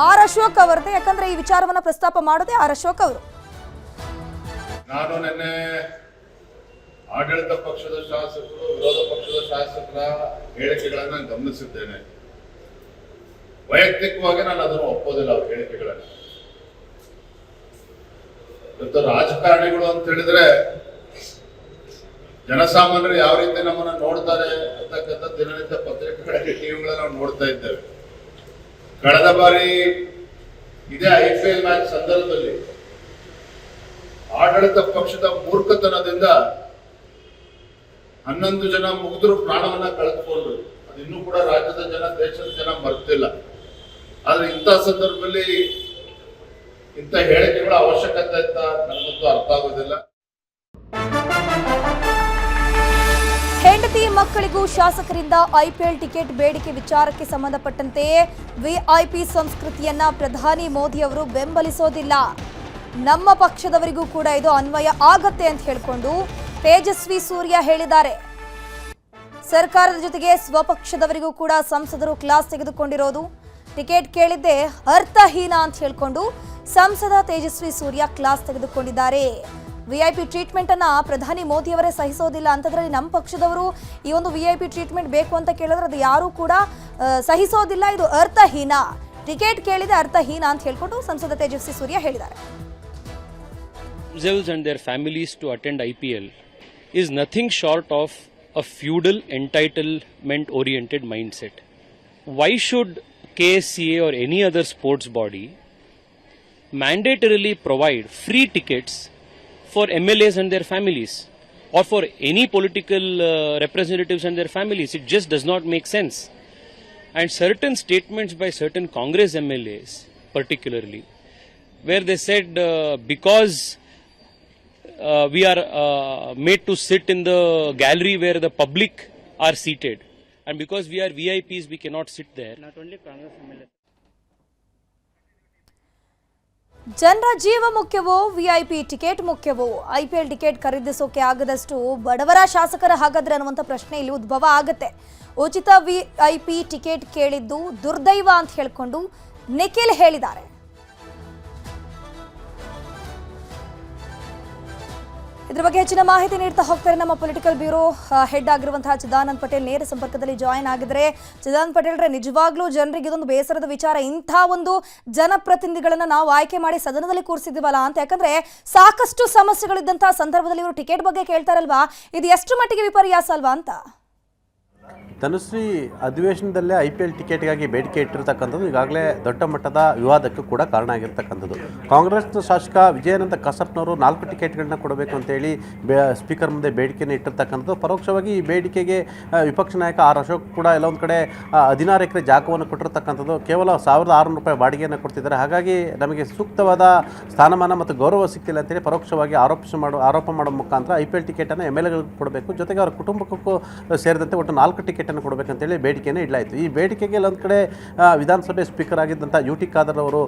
ಆರ್ ಅಶೋಕ್ ಅವರದೇ. ಯಾಕಂದ್ರೆ ಈ ವಿಚಾರವನ್ನ ಪ್ರಸ್ತಾಪ ಮಾಡೋದೇ ಆರ್ ಅಶೋಕ್ ಅವರು. ನಾನು ನಿನ್ನೆ ಆಡಳಿತ ಪಕ್ಷದ ಶಾಸಕರು, ವಿರೋಧ ಪಕ್ಷದ ಶಾಸಕರ ಹೇಳಿಕೆಗಳನ್ನ ಗಮನಿಸಿದ್ದೇನೆ. ವೈಯಕ್ತಿಕವಾಗಿ ನಾನು ಅದನ್ನು ಒಪ್ಪೋದಿಲ್ಲ, ಅವ್ರ ಹೇಳಿಕೆಗಳನ್ನು. ಇವತ್ತು ರಾಜಕಾರಣಿಗಳು ಅಂತ ಹೇಳಿದ್ರೆ ಜನಸಾಮಾನ್ಯರು ಯಾವ ರೀತಿ ನಮ್ಮನ್ನ ನೋಡ್ತಾರೆ ಅಂತಕ್ಕಂಥ ದಿನನಿತ್ಯ ಪತ್ರಿಕೆಗಳಲ್ಲಿ, ಟಿವಿಗಳಲ್ಲಿ ನಾವು ನೋಡ್ತಾ ಇದ್ದೇವೆ. ಕಳೆದ ಬಾರಿ ಇದೇ IPL ಮ್ಯಾಚ್ ಸಂದರ್ಭದಲ್ಲಿ ಆಡಳಿತ ಪಕ್ಷದ ಮೂರ್ಖತನದಿಂದ 11 ಜನ ಮುಗಿದ್ರು ಪ್ರಾಣವನ್ನ ಕಳೆದುಕೊಂಡ್ರು. ಅದು ಇನ್ನೂ ಕೂಡ ರಾಜ್ಯದ ಜನ, ದೇಶದ ಜನ ಮರ್ತಿಲ್ಲ. ಆದ್ರೆ ಇಂಥ ಸಂದರ್ಭದಲ್ಲಿ ಇಂಥ ಹೇಳಿಕೆಗಳ ಅವಶ್ಯಕತೆ ಅಂತ ನನಗಂತೂ ಅರ್ಥ ಆಗೋದಿಲ್ಲ. ಹೆಂಡತಿ ಮಕ್ಕಳಿಗೂ ಶಾಸಕರಿಂದ IPL ಟಿಕೆಟ್ ಬೇಡಿಕೆ ವಿಚಾರಕ್ಕೆ ಸಂಬಂಧಪಟ್ಟಂತೆ VIP ಸಂಸ್ಕೃತಿಯನ್ನ ಪ್ರಧಾನಿ ಮೋದಿ ಅವರು ಬೆಂಬಲಿಸೋದಿಲ್ಲ. ನಮ್ಮ ಪಕ್ಷದವರಿಗೂ ಕೂಡ ಇದು ಅನ್ವಯ ಆಗತ್ತೆ ಅಂತ ಹೇಳಿಕೊಂಡು ತೇಜಸ್ವಿ ಸೂರ್ಯ ಹೇಳಿದ್ದಾರೆ. ಸರ್ಕಾರದ ಜೊತೆಗೆ ಸ್ವಪಕ್ಷದವರಿಗೂ ಕೂಡ ಸಂಸದರು ಕ್ಲಾಸ್ ತೆಗೆದುಕೊಂಡಿರೋದು. ಟಿಕೆಟ್ ಕೇಳಿದ್ದೆ ಅರ್ಥಹೀನ ಅಂತ ಹೇಳಿಕೊಂಡು ಸಂಸದ ತೇಜಸ್ವಿ ಸೂರ್ಯ ಕ್ಲಾಸ್ ತೆಗೆದುಕೊಂಡಿದ್ದಾರೆ. VIP ಟ್ರೀಟ್ಮೆಂಟ್ ಅನ್ನ ಪ್ರಧಾನಿ ಮೋದಿ ಅವರೇ ಸಹಿಸೋದಿಲ್ಲ. ಅಂತದ್ರಲ್ಲಿ ನಮ್ಮ ಪಕ್ಷದವರು ಈ ಒಂದು VIP ಟ್ರೀಟ್ಮೆಂಟ್ ಬೇಕು ಅಂತ ಕೇಳಿದ್ರೆ ಅದು ಯಾರು ಕೂಡ ಸಹಿಸೋದಿಲ್ಲ, ಇದು ಅರ್ಥಹೀನ, ಟಿಕೆಟ್ ಕೇಳಿದೆ ಅರ್ಥಹೀನ ಅಂತ ಹೇಳ್ಕೊಂಡು ಸಂಸದ ತೇಜಸ್ವಿ ಸೂರ್ಯ ಹೇಳಿದ್ದಾರೆ. And their families to attend IPL is nothing short of a feudal entitlement oriented mindset. Why should KSCA or any other sports body mandatorily provide free tickets for MLAs and their families, or for any political representatives and their families? It just does not make sense. And certain statements by certain Congress MLAs particularly, where they said because we are made to sit in the gallery where the public are seated, And because we are VIPs, we cannot sit there. Not only Congress MLA. ಜನರ ಜೀವ ಮುಖ್ಯವೋ VIP ticket ಮುಖ್ಯವೋ? IPL ticket ಖರೀದಿಸೋಕೆ ಆಗದಷ್ಟು ಬಡವರ ಶಾಸಕರ ಹಾಗಾದ್ರೆ ಅನ್ನುವಂಥ ಪ್ರಶ್ನೆ ಇಲ್ಲಿ ಉದ್ಭವ ಆಗುತ್ತೆ. ಉಚಿತ VIP ಟಿಕೆಟ್ ಕೇಳಿದ್ದು ದುರ್ದೈವ ಅಂತ ಹೇಳ್ಕೊಂಡು ನಿಖಿಲ್ ಹೇಳಿದ್ದಾರೆ. ಇದ್ರ ಬಗ್ಗೆ ಹೆಚ್ಚಿನ ಮಾಹಿತಿ ನೀಡ್ತಾ ಹೋಗ್ತಾರೆ ನಮ್ಮ ಪೊಲಿಟಿಕಲ್ ಬ್ಯೂರೋ ಹೆಡ್ ಆಗಿರುವಂತಹ ಚಿದಾನಂದ್ ಪಟೇಲ್ ನೇರ ಸಂಪರ್ಕದಲ್ಲಿ ಜಾಯಿನ್ ಆಗಿದ್ರೆ. ಚಿದಾನಂದ್ ಪಟೇಲ್ರೆ, ನಿಜವಾಗ್ಲೂ ಜನರಿಗೆ ಇದೊಂದು ಬೇಸರದ ವಿಚಾರ, ಇಂಥ ಒಂದು ಜನಪ್ರತಿನಿಧಿಗಳನ್ನ ನಾವು ಆಯ್ಕೆ ಮಾಡಿ ಸದನದಲ್ಲಿ ಕೂರಿಸಿದ್ವಲ್ಲ ಅಂತ. ಯಾಕಂದ್ರೆ ಸಾಕಷ್ಟು ಸಮಸ್ಯೆಗಳಿದ್ದಂತಹ ಸಂದರ್ಭದಲ್ಲಿ ಇವರು ಟಿಕೆಟ್ ಬಗ್ಗೆ ಕೇಳ್ತಾರಲ್ವಾ, ಇದು ಎಷ್ಟು ಮಟ್ಟಿಗೆ ವಿಪರ್ಯಾಸ ಅಲ್ವಾ ಅಂತ? ಧನುಶ್ರೀ, ಅಧಿವೇಶನದಲ್ಲೇ IPL ಟಿಕೆಟ್ಗಾಗಿ ಬೇಡಿಕೆ ಇಟ್ಟಿರ್ತಕ್ಕಂಥದ್ದು ಈಗಾಗಲೇ ದೊಡ್ಡ ಮಟ್ಟದ ವಿವಾದಕ್ಕೂ ಕೂಡ ಕಾರಣ ಆಗಿರ್ತಕ್ಕಂಥದ್ದು. ಕಾಂಗ್ರೆಸ್ನ ಶಾಸಕ ವಿಜಯಾನಂದ ಕಸಪ್ನವರು 4 ಟಿಕೆಟ್ಗಳನ್ನ ಕೊಡಬೇಕು ಅಂತೇಳಿ ಸ್ಪೀಕರ್ ಮುಂದೆ ಬೇಡಿಕೆಯನ್ನು ಇಟ್ಟಿರ್ತಕ್ಕಂಥದ್ದು. ಪರೋಕ್ಷವಾಗಿ ಈ ಬೇಡಿಕೆಗೆ ವಿಪಕ್ಷ ನಾಯಕ ಆರ್ ಅಶೋಕ್ ಕೂಡ ಎಲ್ಲೊಂದು ಕಡೆ 16 ಎಕರೆ ಜಾಗವನ್ನು ಕೊಟ್ಟಿರ್ತಕ್ಕಂಥದ್ದು. ಕೇವಲ 1600 ರೂಪಾಯಿ ಬಾಡಿಗೆಯನ್ನು ಕೊಡ್ತಿದ್ದಾರೆ. ಹಾಗಾಗಿ ನಮಗೆ ಸೂಕ್ತವಾದ ಸ್ಥಾನಮಾನ ಮತ್ತು ಗೌರವ ಸಿಗ್ತಿಲ್ಲ ಅಂತೇಳಿ ಪರೋಕ್ಷವಾಗಿ ಆರೋಪ ಮಾಡೋ ಮುಖಾಂತರ IPL ಟಿಕೆಟನ್ನು MLAಗಳಿಗೆ ಕೊಡಬೇಕು, ಜೊತೆಗೆ ಅವರ ಕುಟುಂಬಕ್ಕೂ ಸೇರಿದಂತೆ ಒಟ್ಟು 4 ಟಿಕೆಟನ್ನು ಕೊಡಬೇಕಂತೇಳಿ ಬೇಡಿಕೆಯನ್ನು ಇಡಲಾಯಿತು. ಈ ಬೇಡಿಕೆಗೆ ಒಂದು ಕಡೆ ವಿಧಾನಸಭೆ ಸ್ಪೀಕರ್ ಆಗಿದ್ದಂಥ UT ಖಾದರ್ ಅವರು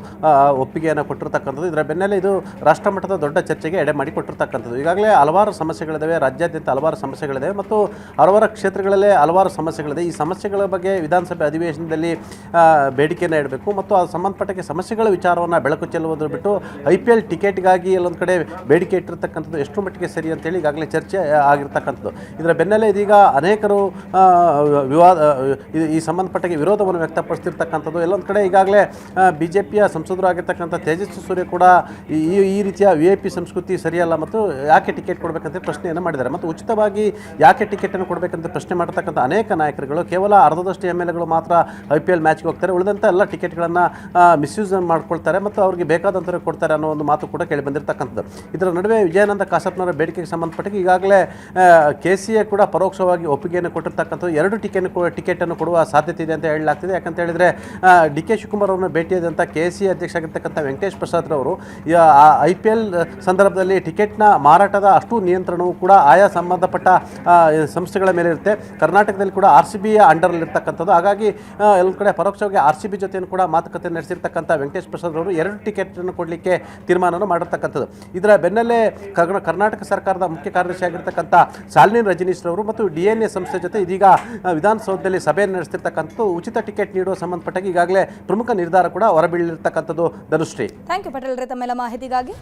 ಒಪ್ಪಿಗೆಯನ್ನು ಕೊಟ್ಟಿರ್ತಕ್ಕಂಥದ್ದು. ಇದರ ಬೆನ್ನಲ್ಲೇ ಇದು ರಾಷ್ಟ್ರಮಟ್ಟದ ದೊಡ್ಡ ಚರ್ಚೆಗೆ ಎಡೆ ಮಾಡಿ ಕೊಟ್ಟಿರ್ತಕ್ಕಂಥದ್ದು. ಈಗಾಗಲೇ ಹಲವಾರು ಸಮಸ್ಯೆಗಳಿದ್ದಾವೆ, ರಾಜ್ಯಾದ್ಯಂತ ಹಲವಾರು ಸಮಸ್ಯೆಗಳಿದ್ದಾವೆ ಮತ್ತು ಹಲವಾರು ಕ್ಷೇತ್ರಗಳಲ್ಲೇ ಹಲವಾರು ಸಮಸ್ಯೆಗಳಿದೆ. ಈ ಸಮಸ್ಯೆಗಳ ಬಗ್ಗೆ ವಿಧಾನಸಭೆ ಅಧಿವೇಶನದಲ್ಲಿ ಬೇಡಿಕೆಯನ್ನು ಇಡಬೇಕು ಮತ್ತು ಅದು ಸಂಬಂಧಪಟ್ಟ ಸಮಸ್ಯೆಗಳ ವಿಚಾರವನ್ನು ಬೆಳಕು ಚೆಲ್ಲುವುದರ ಬಿಟ್ಟು IPL ಟಿಕೆಟ್ಗಾಗಿ ಎಲ್ಲೊಂದು ಕಡೆ ಬೇಡಿಕೆ ಇಟ್ಟಿರ್ತಕ್ಕಂಥದ್ದು ಎಷ್ಟು ಮಟ್ಟಿಗೆ ಸರಿ ಅಂತೇಳಿ ಈಗಾಗಲೇ ಚರ್ಚೆ ಆಗಿರ್ತಕ್ಕಂಥದ್ದು. ಇದರ ಬೆನ್ನಲ್ಲೇ ಇದೀಗ ಅನೇಕರು ಈ ಸಂಬಂಧಪಟ್ಟ ವಿರೋಧವನ್ನು ವ್ಯಕ್ತಪಡಿಸ್ತಿರ್ತಕ್ಕಂಥದ್ದು. ಎಲ್ಲೊಂದು ಕಡೆ ಈಗಾಗಲೇ BJPಯ ಸಂಸದರು ಆಗಿರ್ತಕ್ಕಂಥ ತೇಜಸ್ವಿ ಸೂರ್ಯ ಕೂಡ ಈ ರೀತಿಯ VIP ಸಂಸ್ಕೃತಿ ಸರಿಯಲ್ಲ ಮತ್ತು ಯಾಕೆ ಟಿಕೆಟ್ ಕೊಡಬೇಕಂತ ಪ್ರಶ್ನೆಯನ್ನು ಮಾಡಿದ್ದಾರೆ. ಮತ್ತು ಉಚಿತವಾಗಿ ಯಾಕೆ ಟಿಕೆಟನ್ನು ಕೊಡಬೇಕಂತ ಪ್ರಶ್ನೆ ಮಾಡಿರ್ತಕ್ಕಂಥ ಅನೇಕ ನಾಯಕರುಗಳು ಕೇವಲ ಅರ್ಧದಷ್ಟು MLAಗಳು ಮಾತ್ರ IPL ಮ್ಯಾಚ್ಗೆ ಹೋಗ್ತಾರೆ, ಉಳಿದಂಥ ಎಲ್ಲ ಟಿಕೆಟ್ಗಳನ್ನು ಮಿಸ್ಯೂಸ್ ಮಾಡ್ಕೊಳ್ತಾರೆ ಮತ್ತು ಅವ್ರಿಗೆ ಬೇಕಾದಂಥವ್ರಿಗೆ ಕೊಡ್ತಾರೆ ಅನ್ನೋ ಒಂದು ಮಾತು ಕೂಡ ಕೇಳಿ ಬಂದಿರತಕ್ಕಂಥದ್ದು. ಇದರ ನಡುವೆ ವಿಜಯಾನಂದ ಕಾಸಪ್ನವರ ಬೇಡಿಕೆಗೆ ಸಂಬಂಧಪಟ್ಟ ಈಗಾಗಲೇ KCA ಕೂಡ ಪರೋಕ್ಷವಾಗಿ ಒಪ್ಪಿಗೆಯನ್ನು ಕೊಟ್ಟಿರ್ತಕ್ಕಂಥದ್ದು. 2 ಟಿಕೆಟನ್ನು ಕೊಡುವ ಸಾಧ್ಯತೆ ಇದೆ ಅಂತ ಹೇಳಲಾಗ್ತಿದೆ. ಯಾಕಂತ ಹೇಳಿದರೆ DK ಶಿವಕುಮಾರ್ ಅವರನ್ನು ಭೇಟಿಯಾದಂಥ KCA ಅಧ್ಯಕ್ಷ ಆಗಿರ್ತಕ್ಕಂಥ ವೆಂಕಟೇಶ್ ಪ್ರಸಾದ್ ರವರು IPL ಸಂದರ್ಭದಲ್ಲಿ ಟಿಕೆಟ್ನ ಮಾರಾಟದ ಅಷ್ಟು ನಿಯಂತ್ರಣವು ಕೂಡ ಆಯಾ ಸಂಬಂಧಪಟ್ಟ ಸಂಸ್ಥೆಗಳ ಮೇಲೆ ಇರುತ್ತೆ. ಕರ್ನಾಟಕದಲ್ಲಿ ಕೂಡ RCBಯ ಅಂಡರಲ್ಲಿರ್ತಕ್ಕಂಥದ್ದು. ಹಾಗಾಗಿ ಎಲ್ಲ ಕಡೆ ಪರೋಕ್ಷವಾಗಿ RCB ಜೊತೆಯನ್ನು ಕೂಡ ಮಾತುಕತೆ ನಡೆಸಿರ್ತಕ್ಕಂಥ ವೆಂಕಟೇಶ್ ಪ್ರಸಾದ್ ಅವರು 2 ಟಿಕೆಟನ್ನು ಕೊಡಲಿಕ್ಕೆ ತೀರ್ಮಾನವನ್ನು ಮಾಡಿರ್ತಕ್ಕಂಥದ್ದು. ಇದರ ಬೆನ್ನಲ್ಲೇ ಕರ್ನಾಟಕ ಸರ್ಕಾರದ ಮುಖ್ಯ ಕಾರ್ಯದರ್ಶಿ ಆಗಿರ್ತಕ್ಕಂಥ ಶಾಲಿನಿ ರಜನೀಶ್ ರವರು ಮತ್ತು DNA ಸಂಸ್ಥೆ ಜೊತೆ ಇದೀಗ ವಿಧಾನಸೌಧದಲ್ಲಿ ಸಭೆಯನ್ನು ನಡೆಸ್ತಿರ್ತಕ್ಕಂಥದ್ದು. ಉಚಿತ ಟಿಕೆಟ್ ನೀಡುವ ಸಂಬಂಧಪಟ್ಟ ಈಗಾಗಲೇ ಪ್ರಮುಖ ನಿರ್ಧಾರ ಕೂಡ ಹೊರಬೀಳಿರ್ತಕ್ಕಂಥದ್ದು. ಧನುಶ್ರೀ, ಥ್ಯಾಂಕ್ ಯು ಪಟೇಲ್ ರೇ ತಮ್ಮೆಲ್ಲ ಮಾಹಿತಿಗಾಗಿ.